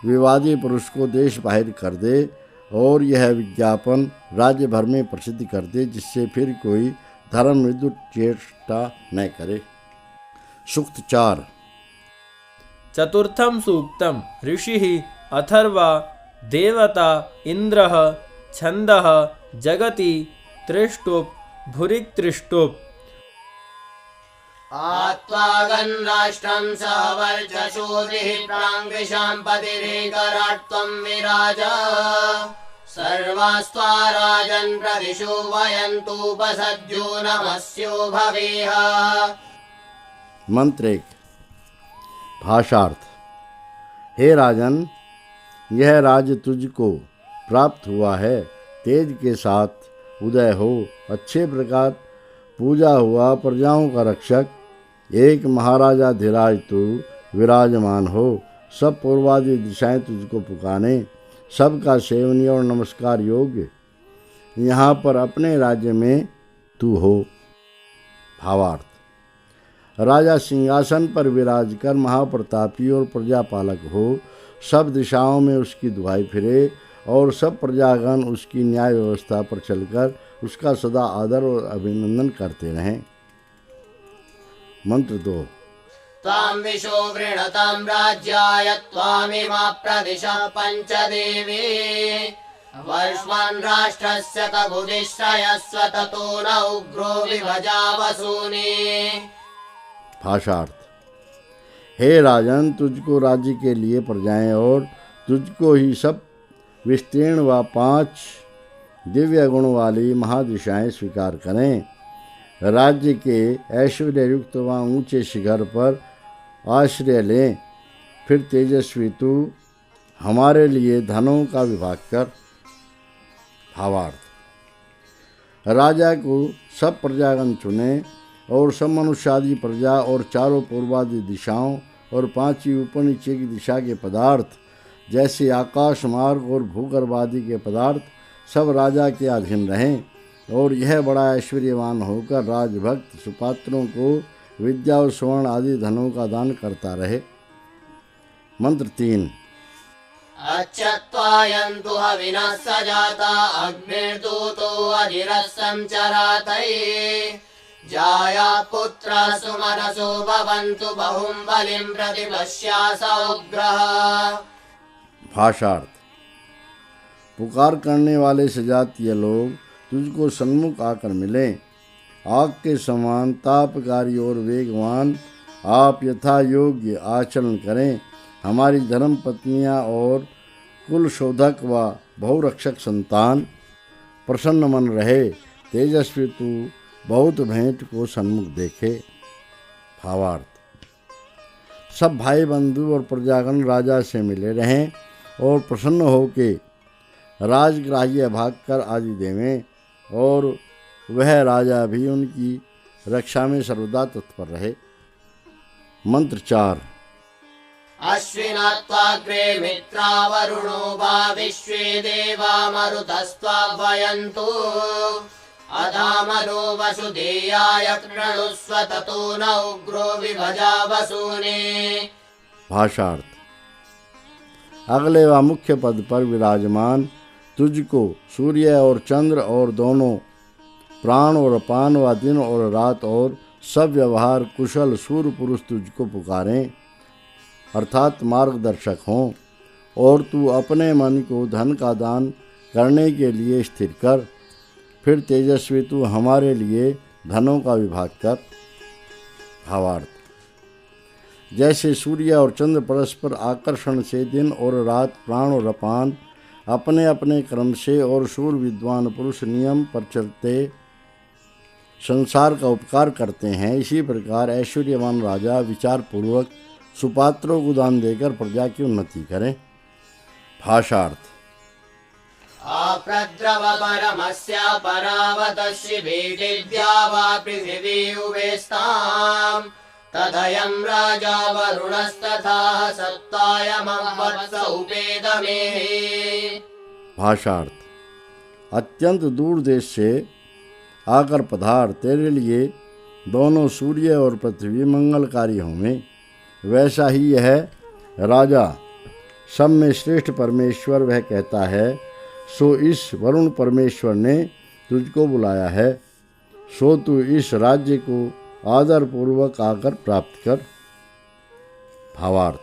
S2: विवादी पुरुष को देश बाहिर कर दे और यह विज्ञापन राज्य भर में प्रसिद्ध कर दे, जिससे फिर कोई धर्म विरुद्ध चेष्टा न करे। सूक्त 4।
S3: चतुर्थं सूक्तम ऋषिः अथर्वा देवता इंद्रः छन्दः जगति त्रिष्टुप् भुरिक्त्रिष्टुप्।
S1: आत्वागन् राष्ट्रं सहवर्चशोदिः प्राङ्गिशां पतिरेकराट्त्वं विराज सर्वास्त्वा राजन् प्रदिशो वयन्तुपसद्यो नमस्यो भवेह।
S2: मंत्र 1। भाषार्थ। हे राजन, यह राज्य तुझको प्राप्त हुआ है। तेज के साथ उदय हो, अच्छे प्रकार पूजा हुआ प्रजाओं का रक्षक एक महाराजा धीराज तू विराजमान हो। सब पूर्वादि दिशाएं तुझको पुकारें, सबका सेवनीय और नमस्कार योग्य यहाँ पर अपने राज्य में तू हो। भावार्थ। राजा सिंहासन पर विराज कर महाप्रतापी और प्रजापालक हो, सब दिशाओं में उसकी दुहाई फिरे और सब प्रजागण उसकी न्याय व्यवस्था पर चलकर उसका सदा आदर और अभिनंदन करते रहें। मंत्र 2।
S1: त्वां विशो वृणतां राज्याय त्वामिमा प्रदिशः पञ्चदेवी वर्ष्मान् राष्ट्रस्य कबुदिश्रयस्व ततो न उग्रो विभजा वसूनि।
S2: भाषार्थ। हे राजन, तुझको राज्य के लिए प्रजाएं और तुझको ही सब विस्तीर्ण व 5 दिव्य गुण वाली महादिशाएं स्वीकार करें। राज्य के ऐश्वर्य युक्त व ऊंचे शिखर पर आश्रय लें। फिर तेजस्वी तू हमारे लिए धनों का विभाग कर। भावार्थ। राजा को सब प्रजागण चुने और सब मनुष्यादि प्रजा और चारों पूर्वादि दिशाओं और 5 ऊपर नीचे की दिशा के पदार्थ जैसे आकाश मार्ग और भूगर्भ आदि के पदार्थ सब राजा के अधीन रहें और यह बड़ा ऐश्वर्यवान होकर राजभक्त सुपात्रों को विद्या और स्वर्ण आदि धनों का दान करता रहे। मंत्र 3।
S1: अच्छत्वायन्तु हविनः सजाता अग्निर्दूतो अजिरः संचरातये जाया पुत्रा सुमनसो भवन्तु बहुं बलिं प्रतिपश्यास उग्रः।
S2: भाषार्थ। पुकार करने वाले सजातीय लोग तुझको सन्मुख आकर मिलें। आग के समान तापकारी और वेगवान आप यथा योग्य आचरण करें। हमारी धर्म पत्नियां और कुल शोधक व बहुरक्षक संतान प्रसन्न मन रहे। तेजस्वी तू बहुत भेंट को सन्मुख देखे। भावार्थ। सब भाई बंधु और प्रजागण राजा से मिले रहें और प्रसन्न होके राजग्राह्य भागकर आदि देवें, और वह राजा भी उनकी रक्षा में सर्वदा तत्पर रहे। मंत्र 4।
S1: अश्विनात्वाग्रे मित्रा वरुणो वा विश्वे देवा मरुतस्त्वाभयन्तु अधामनो वसुदेयाय कृणुस्व ततो न उग्रो विभजा वसूने।
S2: भाषार्थ। अगले व मुख्य पद पर विराजमान तुझको सूर्य और चंद्र और दोनों प्राण और अपान व दिन और रात और सब व्यवहार कुशल सूर्य पुरुष तुझको पुकारें, अर्थात मार्गदर्शक हों, और तू अपने मन को धन का दान करने के लिए स्थिर कर। फिर तेजस्वी तू हमारे लिए धनों का विभाग कर। भावार्थ। जैसे सूर्य और चंद्र परस्पर आकर्षण से दिन और रात, प्राण और अपान अपने अपने क्रम से और शूर विद्वान पुरुष नियम पर चलते संसार का उपकार करते हैं, इसी प्रकार ऐश्वर्यवान राजा विचार पूर्वक सुपात्रों को दान देकर प्रजा की उन्नति करें। भाषार्थ।
S1: आप्रद्रव परमस्य परावतश्री भीतिद्या वा पृथिवी उवेस्ताम् तदयं राजा वरुणस्तथा सत्तायमवत्स उपेदमे।
S2: भाषार्थ। अत्यंत दूर देश से आकर पधार, तेरे लिए दोनों सूर्य और पृथ्वी मंगलकारी होंगे। वैसा ही यह राजा सब में श्रेष्ठ परमेश्वर वह कहता है, सो इस वरुण परमेश्वर ने तुझको बुलाया है, सो तू इस राज्य को आदर पूर्वक आकर प्राप्त कर। भावार्थ।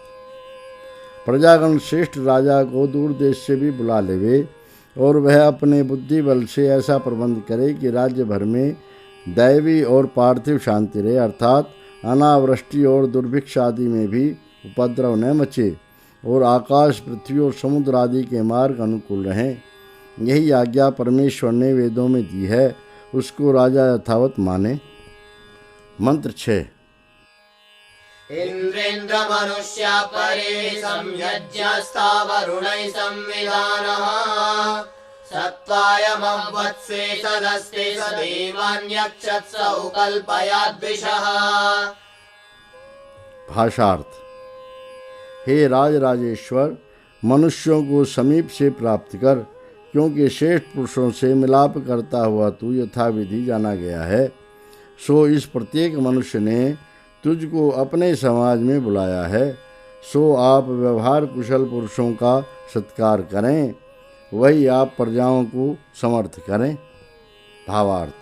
S2: प्रजागण श्रेष्ठ राजा को दूर देश से भी बुला लेवे और वह अपने बुद्धि बल से ऐसा प्रबंध करे कि राज्य भर में दैवी और पार्थिव शांति रहे, अर्थात अनावृष्टि और दुर्भिक्ष आदि में भी उपद्रव न मचे और आकाश, पृथ्वी और समुद्र आदि के मार्ग अनुकूल रहें। यही आज्ञा परमेश्वर ने वेदों में दी है, उसको राजा यथावत माने। मंत्र 6।
S1: इंद्रेन्द्र मनुष्य परे संयज्ञस्था वरुणैः संविधानः सत्त्वायमवत्से सदस्ते स देवान्यक्षत्स उकल्पयाद्विषः।
S2: भाषार्थ। हे राजराजेश्वर, मनुष्यों को समीप से प्राप्त कर, क्योंकि श्रेष्ठ पुरुषों से मिलाप करता हुआ तू यथाविधि जाना गया है। सो इस प्रत्येक मनुष्य ने तुझको अपने समाज में बुलाया है, सो आप व्यवहार कुशल पुरुषों का सत्कार करें, वही आप प्रजाओं को समर्थ करें। भावार्थ।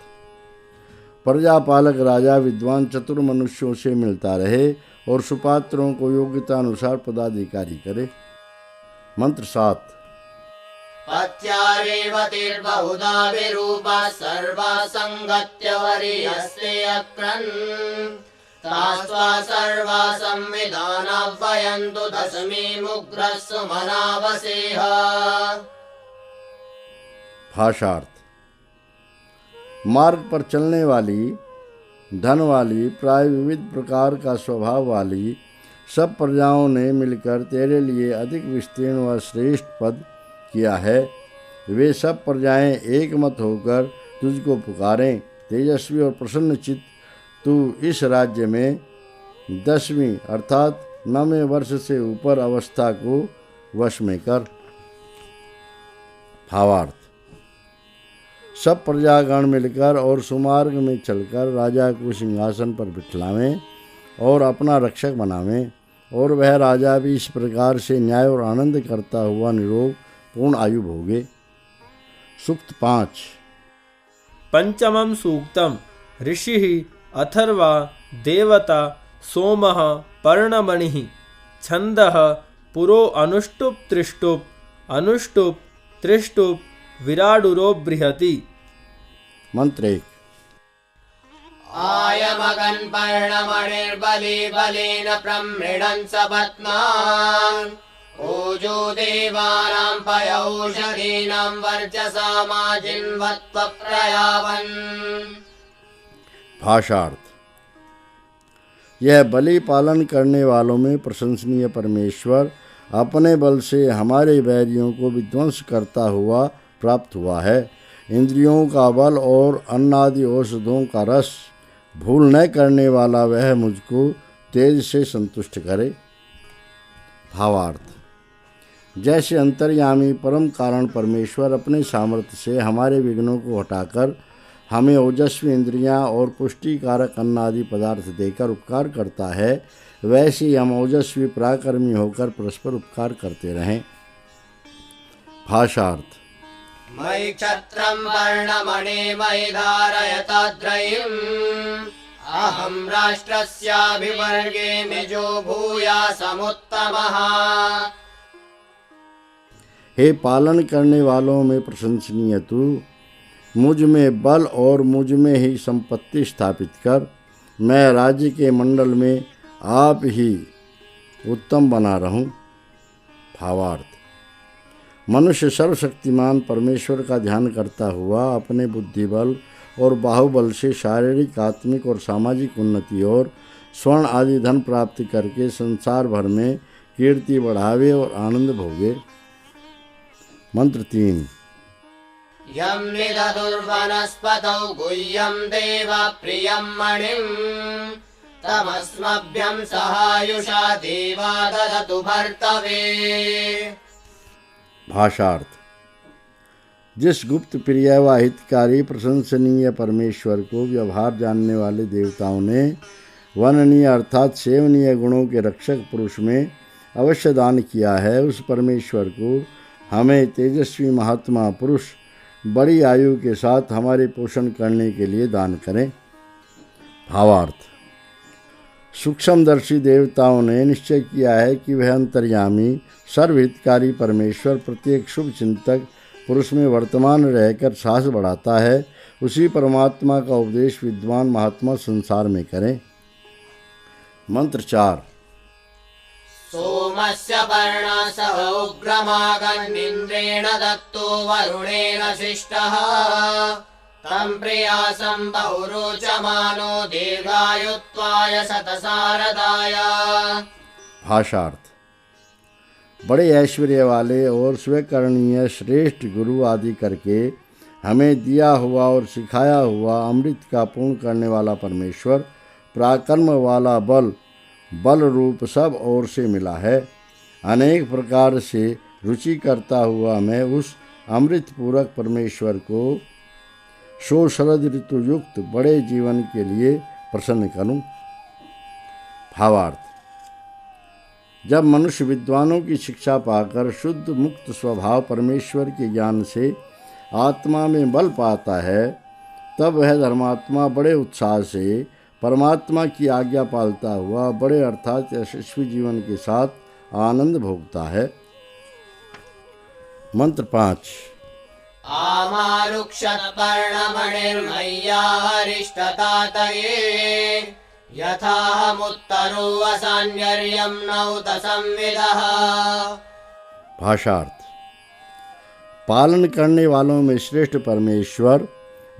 S2: प्रजापालक राजा विद्वान चतुर मनुष्यों से मिलता रहे और सुपात्रों को योग्यता अनुसार पदाधिकारी करे। मंत्र 7।
S1: पत्या रेवतिर्बहुधा विरूपा सर्वा संगत्य वरीयस्ते अक्रन् तास्त्वा सर्वा संविधानाव्वयन्तु दशमीमुग्रः सुमनावसेह।
S2: भाषार्थ। मार्ग पर चलने वाली, धन वाली, प्राय विविध प्रकार का स्वभाव वाली सब प्रजाओं ने मिलकर तेरे लिए अधिक विस्तीर्ण व श्रेष्ठ पद किया है। वे सब प्रजाएं एक मत होकर तुझको पुकारें। तेजस्वी और प्रसन्न चित्त तू इस राज्य में 10वीं अर्थात 9वें वर्ष से ऊपर अवस्था को वश में कर। भावार्थ। सब प्रजागण मिलकर और सुमार्ग में चलकर राजा को सिंहासन पर बिठलावें और अपना रक्षक बनावें, और वह राजा भी इस प्रकार से न्याय और आनंद करता हुआ निरोग पूर्ण आयु भोगे। सूक्त 5।
S3: पंचमं सूक्तम ऋषिः अथर्वा देवता सोमः पर्णमणिः छन्दः पुरो अनुष्टुप् त्रिष्टुप् अनुष्टुप् त्रिष्टुप् विराडुरो बृहति।
S2: मंत्र 1।
S1: आयमगन् पर्णमणिर्बली बलेन प्रमृणन् सपत्नान् ओजो देवानां पयौषधीनां वर्चसामाजिन्वत्व प्रयावन्।
S2: भाषार्थ। यह बलि पालन करने वालों में प्रशंसनीय परमेश्वर अपने बल से हमारे बैरियों को विध्वंस करता हुआ प्राप्त हुआ है। इंद्रियों का बल और अन्नादि औषधों का रस भूल न करने वाला वह मुझको तेज से संतुष्ट करे। भावार्थ। जैसे अंतर्यामी परम कारण परमेश्वर अपने सामर्थ्य से हमारे विघ्नों को हटाकर हमें ओजस्वी इंद्रियां और पुष्टिकारक अन्नादि पदार्थ देकर उपकार करता है, वैसे ही हम ओजस्वी पराक्रमी होकर परस्पर उपकार करते रहें। भाषार्थ।
S1: मयि क्षत्रं वर्णमणि मयि धारयताद्रयिम् अहं राष्ट्रस्याभिवर्गे निजो भूयासमुत्तमः।
S2: हे पालन करने वालों में प्रशंसनीय तू मुझ में बल और मुझ में ही संपत्ति स्थापित कर मैं राज्य के मंडल में आप ही उत्तम बना रहूं। भावार्थ। मनुष्य सर्वशक्तिमान परमेश्वर का ध्यान करता हुआ अपने बुद्धिबल और बाहुबल से शारीरिक, आत्मिक और सामाजिक उन्नति और स्वर्ण आदि धन प्राप्त करके संसार भर में कीर्ति बढ़ावे और आनंद भोगे। मंत्र 3।
S1: यं निदधुर्वनस्पतौ गुह्यं देवा प्रियं मणिं तमस्मभ्यं सहायुषा देवा ददतु भर्तवे।
S2: भाषार्थ। जिस गुप्त प्रिय व हितकारी प्रशंसनीय परमेश्वर को व्यवहार जानने वाले देवताओं ने वर्णनीय अर्थात सेवनीय गुणों के रक्षक पुरुष में अवश्य दान किया है, उस परमेश्वर को हमें तेजस्वी महात्मा पुरुष बड़ी आयु के साथ हमारे पोषण करने के लिए दान करें। भावार्थ। सूक्ष्मदर्शी देवताओं ने निश्चय किया है कि वह अंतर्यामी सर्वहितकारी परमेश्वर प्रत्येक शुभ चिंतक पुरुष में वर्तमान रहकर साहस बढ़ाता है, उसी परमात्मा का उपदेश विद्वान महात्मा संसार में करें। मंत्र 4।
S1: सोमस्य पर्णसः उग्रमागन्निन्द्रेण दत्तो वरुणेन शिष्टः तं प्रियासं बहुरोचमानो दीर्घायुत्वाय शतसारदाय।
S2: भाषार्थ। बड़े ऐश्वर्य वाले और स्वीकरणीय श्रेष्ठ गुरु आदि करके हमें दिया हुआ और सिखाया हुआ अमृत का पूर्ण करने वाला परमेश्वर पराक्रम वाला बल रूप सब ओर से मिला है। अनेक प्रकार से रुचि करता हुआ मैं उस अमृत पूरक परमेश्वर को शरद ऋतु युक्त बड़े जीवन के लिए प्रसन्न करूं। भावार्थ। जब मनुष्य विद्वानों की शिक्षा पाकर शुद्ध मुक्त स्वभाव परमेश्वर के ज्ञान से आत्मा में बल पाता है, तब वह धर्मात्मा बड़े उत्साह से परमात्मा की आज्ञा पालता हुआ बड़े अर्थात यशस्वी जीवन के साथ आनंद भोगता है। मंत्र 5।
S1: आमारुक्षत पर्णमणिर्मय्या हरिष्टतातये यथाहमुत्तरो वसान्यर्यं नौत संविदः।
S2: भाषार्थ। पालन करने वालों में श्रेष्ठ परमेश्वर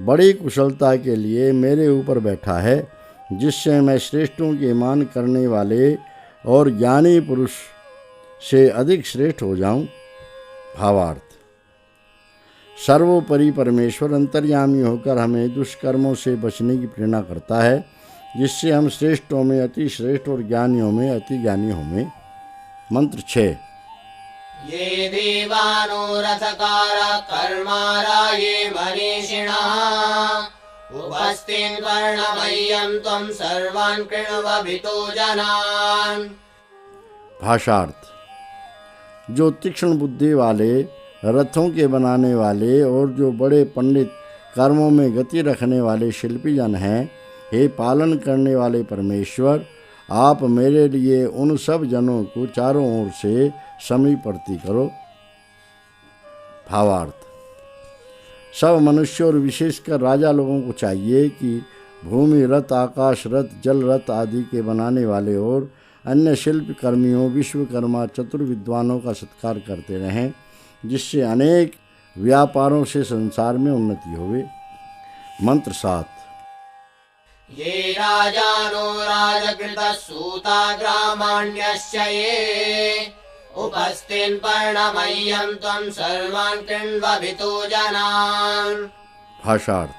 S2: बड़ी कुशलता के लिए मेरे ऊपर बैठा है, जिससे मैं श्रेष्ठों के मान करने वाले और ज्ञानी पुरुष से अधिक श्रेष्ठ हो जाऊं। भावार्थ। सर्वोपरि परमेश्वर अंतर्यामी होकर हमें दुष्कर्मों से बचने की प्रेरणा करता है, जिससे हम श्रेष्ठों में अति श्रेष्ठ और ज्ञानियों में अति ज्ञानी होंगे। मंत्र 6।
S1: ये देवानुरथकार कर्मारा ये मनीषिणः उपस्थिन् वर्णमय्यं त्वं सर्वान् कृण्वभितो जनान्।
S2: भाषार्थ। जो तीक्ष्ण बुद्धि वाले, रथों के बनाने वाले और जो बड़े पंडित कर्मों में गति रखने वाले शिल्पी जन हैं। हे पालन करने वाले परमेश्वर, आप मेरे लिए उन सब जनों को चारों ओर से समीपवर्ती करो। भावार्थ: सब मनुष्यों और विशेषकर राजा लोगों को चाहिए कि भूमि रथ, आकाश रथ, जल रथ आदि के बनाने वाले और अन्य शिल्प कर्मियों, विश्वकर्मा, चतुर विद्वानों का सत्कार करते रहें, जिससे अनेक व्यापारों से संसार में उन्नति होवे। मंत्र 7।
S1: ये राजानो राजकृतः सूता ग्रामाण्यश्च ये उपस्थिन् पर्णमय्यं त्वं सर्वान् कृण्वभितो जनान्।
S2: भाषार्थ: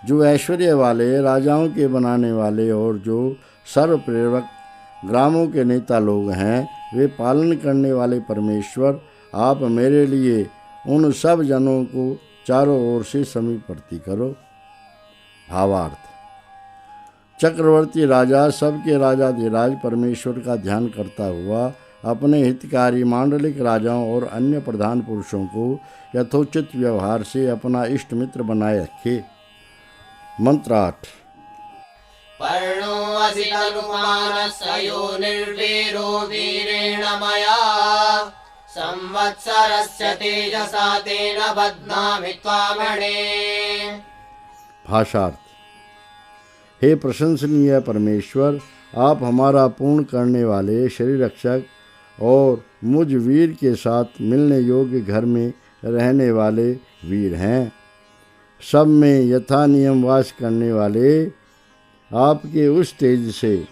S2: जो ऐश्वर्य वाले, राजाओं के बनाने वाले और जो सर्वप्रेरक ग्रामों के नेता लोग हैं, वे पालन करने वाले परमेश्वर, आप मेरे लिए उन सब जनों को चारों ओर से समीपवर्ती करो। भावार्थ: चक्रवर्ती राजा, सबके राजाधिराज परमेश्वर का ध्यान करता हुआ अपने हितकारी मांडलिक राजाओं और अन्य प्रधान पुरुषों को यथोचित व्यवहार से अपना इष्ट मित्र बनाए रखे। मंत्र 8।
S1: पर्णो असि तनुमानस्य योनिर्वीरो वीरेण मया संवत्सरस्य तेजसा तेन बध्नामि त्वामणे।
S2: भाषार्थ: हे प्रशंसनीय परमेश्वर, आप हमारा पूर्ण करने वाले शरीर रक्षक और मुझ वीर के साथ मिलने योग्य घर में रहने वाले वीर हैं। सब में यथा नियम वास करने वाले आपके उस तेज से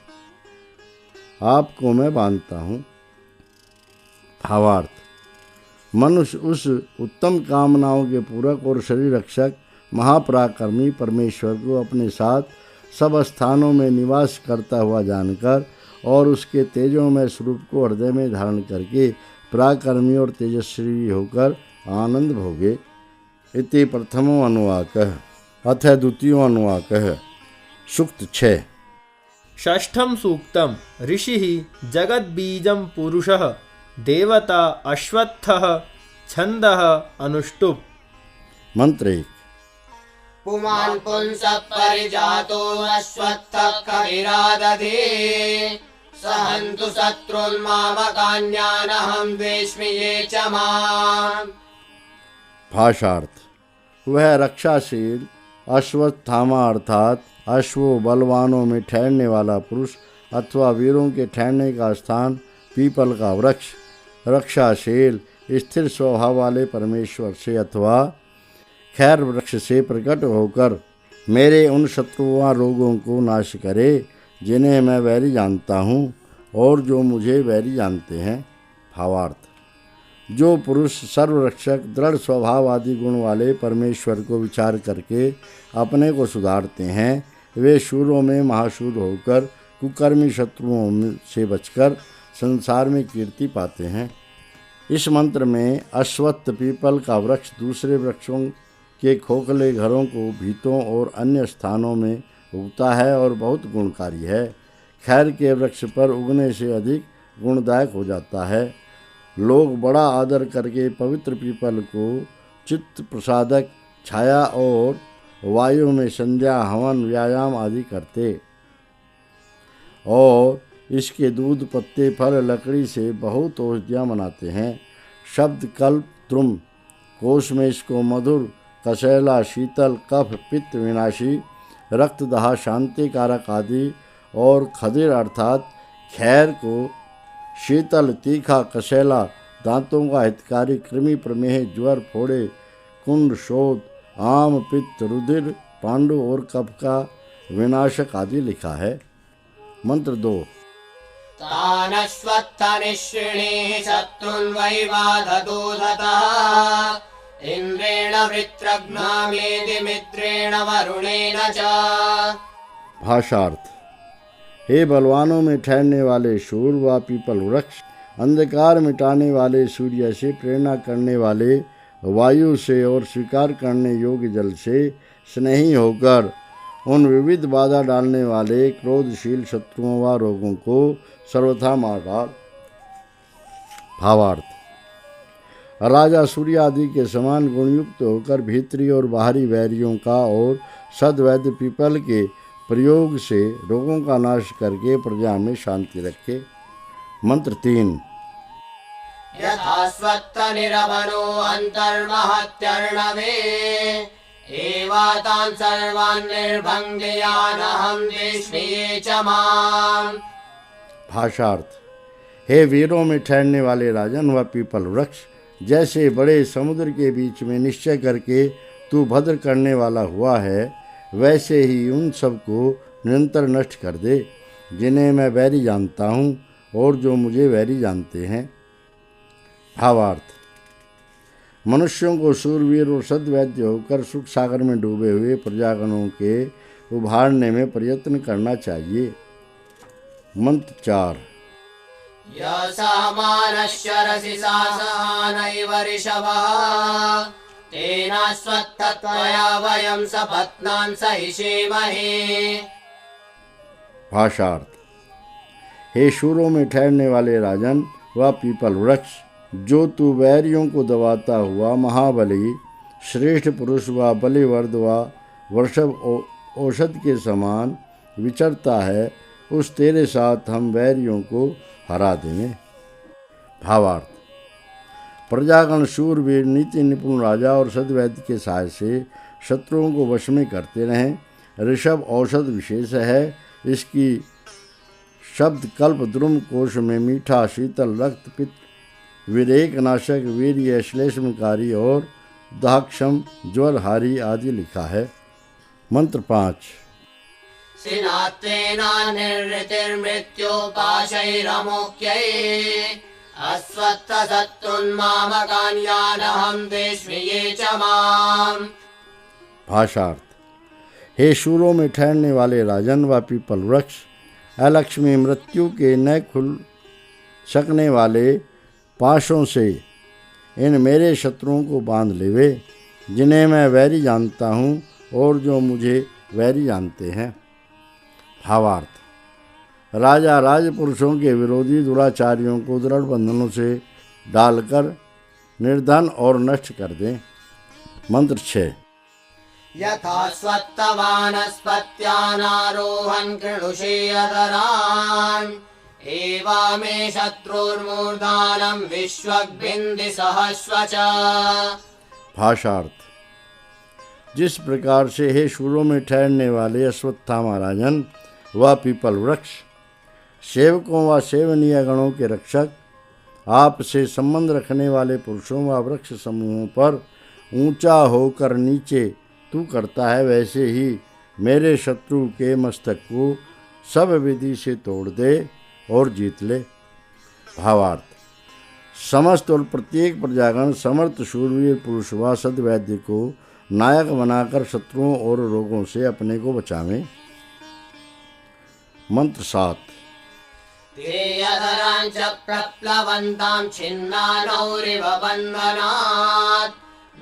S2: आपको मैं बांधता हूँ। भावार्थ: मनुष्य उस उत्तम कामनाओं के पूरक और शरीर रक्षक महापराक्रमी परमेश्वर को अपने साथ सब स्थानों में निवास करता हुआ जानकर और उसके तेजोमय स्वरूप को हृदय में धारण करके पराक्रमी और तेजस्वी होकर आनंद भोगे। इति प्रथमो अनुवाकः अथ द्वितीयो अनुवाकः। सूक्त 6।
S3: षष्ठम सूक्तम ऋषिः जगद्बीजं पुरुषः देवता अश्वत्थः छन्दः अनुष्टुप्।
S2: मंत्र 1।
S1: पुमान् पुंसः परिजातो अश्वत्थः कविरादधे सहन्तु शत्रुन्मामकान्यानहं द्वेष्मि ये च माम्।
S2: भाषार्थ: वह रक्षाशील अश्वत्थामा अर्थात अश्वों बलवानों में ठहरने वाला पुरुष अथवा वीरों के ठहरने का स्थान पीपल का वृक्ष, रक्षाशील स्थिर स्वभाव वाले परमेश्वर से अथवा खैर वृक्ष से प्रकट होकर मेरे उन शत्रुओं रोगों को नाश करे जिन्हें मैं वैरी जानता हूँ और जो मुझे वैरी जानते हैं। भावार्थ: जो पुरुष सर्वरक्षक दृढ़ स्वभाव आदि गुण वाले परमेश्वर को विचार करके अपने को सुधारते हैं, वे शूरों में महाशूर होकर कुकर्मी शत्रुओं से बचकर संसार में कीर्ति पाते हैं। इस मंत्र में अश्वत्थ पीपल का वृक्ष दूसरे वृक्षों के खोखले घरों को भीतों और अन्य स्थानों में उगता है और बहुत गुणकारी है। खैर के वृक्ष पर उगने से अधिक गुणदायक हो जाता है। लोग बड़ा आदर करके पवित्र पीपल को चित्त प्रसादक छाया और वायु में संध्या हवन व्यायाम आदि करते और इसके दूध पत्ते फल लकड़ी से बहुत औषधियाँ बनाते हैं। शब्द कल्प द्रुम कोश में इसको मधुर कसैला शीतल कफ पित्त विनाशी रक्तदाह शांति कारक आदि और खदिर अर्थात खैर को शीतल तीखा कसैला दांतों का हितकारी कृमि प्रमेह ज्वर फोड़े कुंड शोध आम पित्त रुधिर पांडु और कफ का विनाशक आदि लिखा है। मंत्र 2।
S1: तानश्वत्थनिश्रिणीः शत्रुन् वैवाधदूधतः इन्द्रेण वृत्रघ्नामेति मित्रेण वरुणेन च।
S2: भाषार्थ: हे बलवानों में ठहरने वाले शूर व पीपल वृक्ष, अंधकार मिटाने वाले सूर्य से, प्रेरणा करने वाले वायु से और स्वीकार करने योग्य जल से स्नेही होकर उन विविध बाधा डालने वाले क्रोधशील शत्रुओं व रोगों को सर्वथा मार डाल। भावार्थ: राजा सूर्य आदि के समान गुणयुक्त होकर भीतरी और बाहरी वैरियों का और सद्वैद्य पीपल के प्रयोग से रोगों का नाश करके प्रजा में शांति रखे। मंत्र 3।
S1: यथा स्वत्तनिरवनो अन्तर्महत्यर्णवे एवातान् सर्वान् निर्भङ्गयानहं देष्णिये च माम्।
S2: भाषार्थ। हे वीरों में ठहरने वाले राजन व पीपल वृक्ष, जैसे बड़े समुद्र के बीच में निश्चय करके तू भद्र करने वाला हुआ है, वैसे ही उन सबको निरंतर नष्ट कर दे जिन्हें मैं वैरी जानता हूँ और जो मुझे वैरी जानते हैं। भावार्थ। मनुष्यों को शूरवीर और सद्वैद्य होकर सुख सागर में डूबे हुए प्रजागणों के उभारने में प्रयत्न करना चाहिए। मंत्र 4।
S1: यसामानश्चरसि सासहानैव ऋषभः तेनाश्वत्थत्वया वयं सपत्नान् सहिषेमहे।
S2: भाषार्थ। हे शूरों में ठहरने वाले राजन व पीपल वृक्ष, जो तू वैरियों को दबाता हुआ महाबली श्रेष्ठ पुरुष व बलिवर्द व वृषभ औषध के समान विचरता है, उस तेरे साथ हम वैरियों को हरा देंगे। भावार्थ। प्रजागण शूरवीर नीति निपुण राजा और सद्वैद्य के सहाय से शत्रुओं को वश में करते रहें। ऋषभ औषध विशेष है। इसकी शब्द कल्प द्रुम कोश में मीठा, शीतल, रक्त, पित्त, विरेक नाशक, वीर्य, श्लेष्मकारी और दाहक्षम, ज्वरहारी आदि लिखा है। मंत्र 5।
S1: सिनात्वेना निर्ऋतिर्मृत्योपाशैरमुख्यै अश्वत्थशत्रुन्मामकान्यानहं देष्णिये च माम्।
S2: भाषार्थ। हे शूरों में ठहरने वाले राजन व पीपल वृक्ष, अलक्ष्मी मृत्यु के न खुल सकने वाले पाशों से इन मेरे शत्रुओं को बांध लेवे, जिन्हें मैं वैरी जानता हूँ और जो मुझे वैरी जानते हैं। भावार्थ। राजा राजपुरुषों के विरोधी दुराचारियों को दृढ़ बंधनों से डालकर निर्धन और नष्ट कर दें। मंत्र 6।
S1: यथा स्वत्तवानस्पत्यानारोहन् कृणुषेयतरान् एवामे शत्रुर्मूर्धानं विश्वग्भिन्दिसहस्व च।
S2: भाषार्थ। जिस प्रकार से हे शूरों में ठहरने वाले अश्वत्थामा राजन व पीपल वृक्ष, सेवकों व सेवनीय गणों के रक्षक, आपसे संबंध रखने वाले पुरुषों व वृक्ष समूहों पर ऊंचा होकर नीचे तू करता है, वैसे ही मेरे शत्रु के मस्तक को सब विधि से तोड़ दे और जीत ले। भावार्थ। समस्त और प्रत्येक प्रजागण समर्थ शूरवीर पुरुष व सद्वैद्य को नायक बनाकर शत्रुओं और रोगों से अपने को बचावें। मंत्र 7।
S1: तेयधरान् च प्रप्लवन्तां छिन्नानौरिव बन्धनात्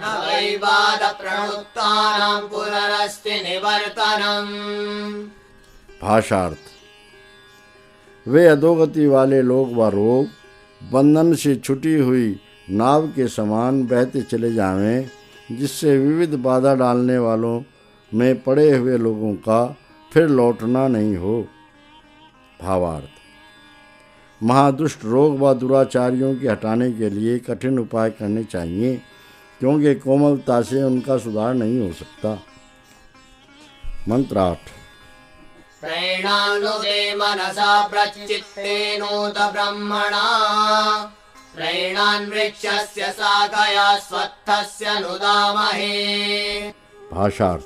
S1: न वै बाधप्रणुक्तानां पुनरस्ति निवर्तनम्।
S2: भाषार्थ। वे अधोगति वाले लोग व रोग बंधन से छुटी हुई नाव के समान बहते चले जावें, जिससे विविध बाधा डालने वालों में पड़े हुए लोगों का फिर लौटना नहीं हो। भावार्थ। महादुष्ट रोग व दुराचारियों के हटाने के लिए कठिन उपाय करने चाहिए, क्योंकि कोमलता से उनका सुधार नहीं हो सकता। मंत्र 8।
S1: प्रैणानुदे मनसा प्रचित्तेनोत ब्रह्मणा प्रैणान् वृक्षस्य शाखया स्वत्थस्य नुदामहे।
S2: भाषार्थ।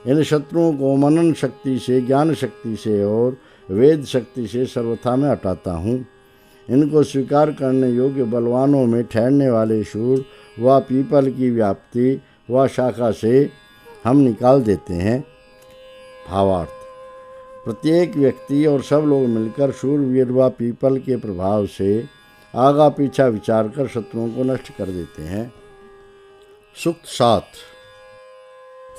S2: इन शत्रुओं को मनन शक्ति से, ज्ञान शक्ति से और वेद शक्ति से सर्वथा मैं हटाता हूँ। इनको स्वीकार करने योग्य बलवानों में ठहरने वाले शूर व पीपल की व्याप्ति व शाखा से हम निकाल देते हैं। भावार्थ। प्रत्येक व्यक्ति और सब लोग मिलकर शूरवीर व पीपल के प्रभाव से आगा पीछा विचार कर शत्रुओं को नष्ट कर देते हैं। सूक्त 7।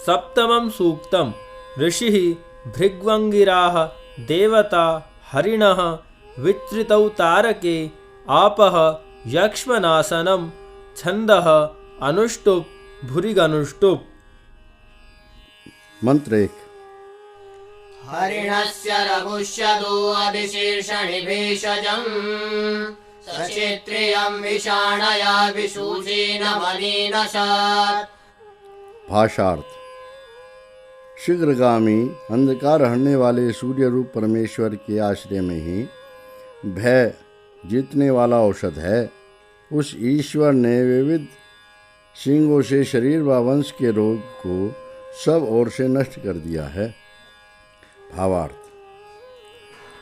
S3: सप्तमं सूक्तम् ऋषिः भृग्वङ्गिराः देवता हरिणः विच्रितौ तारके आपः यक्ष्मनाशनम छंदः अनुष्टुप भूरिगनुष्टुप।
S2: मंत्र 1।
S1: हरिणस्य रघुष्यदो अधिशीर्षणि भेषजम् सक्षेत्रियम् विषाणया विशूचीन मनीनशात्।
S2: भाषार्थ। शीघ्रगामी अंधकार हरने वाले सूर्य रूप परमेश्वर के आश्रय में ही भय जीतने वाला औषध है। उस ईश्वर ने विविध सींगों से शरीर व वंश के रोग को सब ओर से नष्ट कर दिया है। भावार्थ।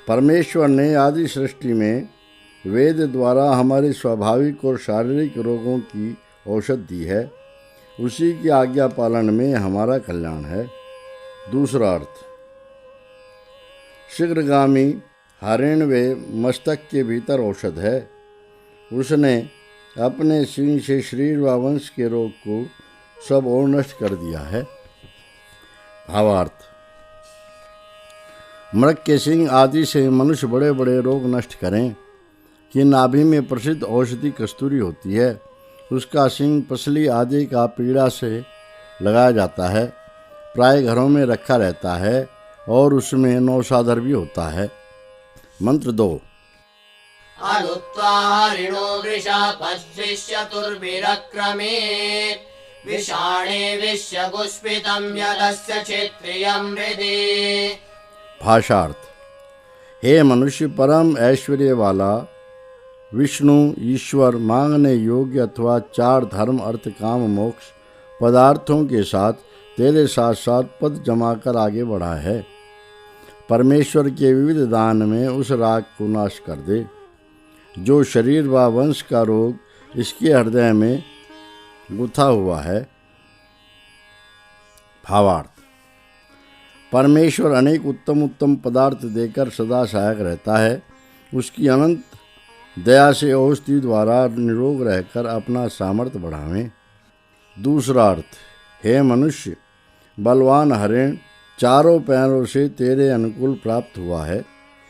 S2: परमेश्वर ने आदि सृष्टि में वेद द्वारा हमारे स्वाभाविक और शारीरिक रोगों की औषध दी है। उसी की आज्ञा पालन में हमारा कल्याण है। दूसरा अर्थ। शीघ्रगामी हरिण वे मस्तक के भीतर औषध है। उसने अपने सींग से शरीर व वंश के रोग को सब और नष्ट कर दिया है। भावार्थ। मृग के सिंह आदि से मनुष्य बड़े बड़े रोग नष्ट करें कि नाभि में प्रसिद्ध औषधि कस्तूरी होती है। उसका सिंह पसली आदि का पीड़ा से लगाया जाता है। प्राय घरों में रखा रहता है और उसमें नौसाधर भी होता है। मंत्र 2।
S1: अनुत्वा हरिणो वृषा पश्चिश्चतुर्भिरक्रमेत् विषाणे विश्यगुष्पितं यदस्य क्षेत्रियं हृदि।
S2: भाषार्थ। हे मनुष्य, परम ऐश्वर्य वाला विष्णु ईश्वर मांगने योग्य अथवा 4 धर्म अर्थ काम मोक्ष पदार्थों के साथ तेरे साथ साथ पद जमाकर आगे बढ़ा है। परमेश्वर के विविध दान में उस राग को नाश कर दे जो शरीर व वंश का रोग इसके हृदय में गुथा हुआ है। भावार्थ। परमेश्वर अनेक उत्तम उत्तम पदार्थ देकर सदा सहायक रहता है। उसकी अनंत दया से औषधि द्वारा निरोग रहकर अपना सामर्थ्य बढ़ावें। दूसरा अर्थ। हे मनुष्य, बलवान हरिण चारों पैरों से तेरे अनुकूल प्राप्त हुआ है।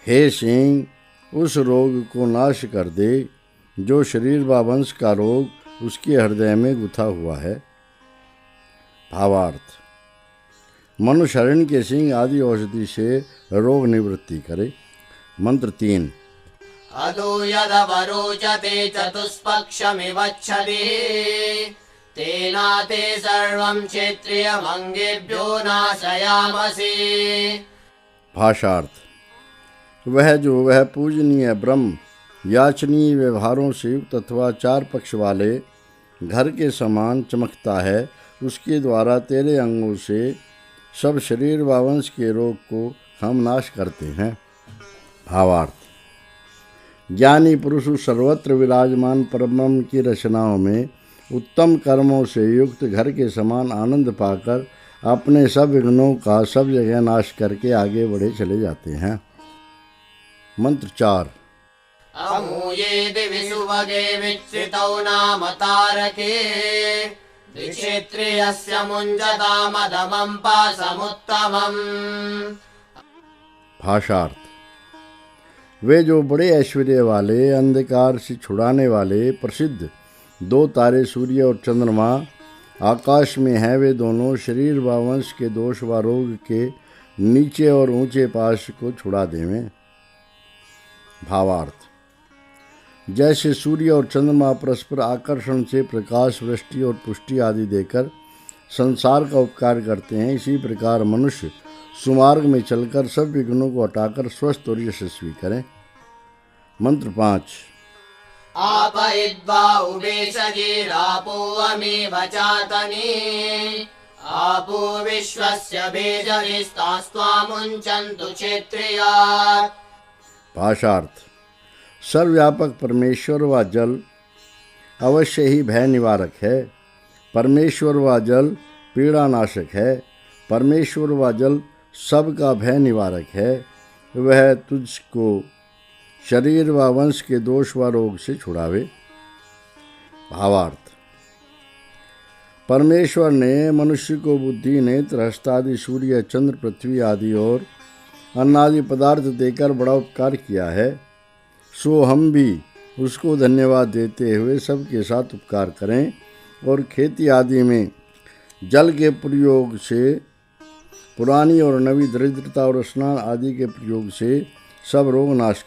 S2: हे सिंह, उस रोग को नाश कर दे जो शरीर व वंश का रोग उसके हृदय में गुथा हुआ है। भावार्थ। मनुष्य हरिण के सिंह आदि औषधि से रोग निवृत्ति करे। मंत्र 3।
S1: अदो यदवरोचते चतुष्पक्षमिवच्छति तेनाते सर्वं क्षेत्रियमंगेभ्यो नाशयामसि।
S2: भाषार्थ। वह पूजनीय ब्रह्म याचनीय व्यवहारों से युक्त अथवा 4 पक्ष वाले घर के समान चमकता है, उसके द्वारा तेरे अंगों से सब शरीर व वंश के रोग को हम नाश करते हैं। भावार्थ। ज्ञानी पुरुष सर्वत्र विराजमान परब्रह्म की रचनाओं में उत्तम कर्मों से युक्त घर के समान आनंद पाकर अपने सब विघ्नों का सब जगह नाश करके आगे बढ़े चले जाते हैं। मंत्र 4।
S1: अमूये दिवि सुभगे विच्युतौ नाम तारके क्षेत्रियस्य मुञ्जतामधमं पासमुत्तमम्।
S2: भाषार्थ। वे जो बड़े ऐश्वर्य वाले अंधकार से छुड़ाने वाले प्रसिद्ध 2 तारे सूर्य और चंद्रमा आकाश में हैं, वे दोनों शरीर व वंश के दोष व रोग के नीचे और ऊंचे पाश को छुड़ा देवें। भावार्थ। जैसे सूर्य और चंद्रमा परस्पर आकर्षण से प्रकाश, वृष्टि और पुष्टि आदि देकर संसार का उपकार करते हैं, इसी प्रकार मनुष्य सुमार्ग में चलकर सब विघ्नों को हटाकर स्वस्थ और यशस्वी करें। मंत्र 5।
S1: आपयिद्वा उभेशजीरापो अमीव चातनी आपो विश्वस्य बीजरिस्तास्त्वामुञ्चन्तु क्षेत्रियात्।
S2: भाषार्थ। सर्वव्यापक परमेश्वर व जल अवश्य ही भय निवारक है। परमेश्वर व जल पीड़ानाशक है। परमेश्वर व जल सबका भय निवारक है। वह तुझको शरीर व वंश के दोष व रोग से छुड़ावे। भावार्थ। परमेश्वर ने मनुष्य को बुद्धि, नेत्र, हस्तादि, सूर्य, चंद्र, पृथ्वी आदि और अन्नादि पदार्थ देकर बड़ा उपकार किया है। सो हम भी उसको धन्यवाद देते हुए सबके साथ उपकार करें और खेती आदि में जल के प्रयोग से पुरानी और नवी दरिद्रता और स्नान आदि के प्रयोग से सब रोग नाश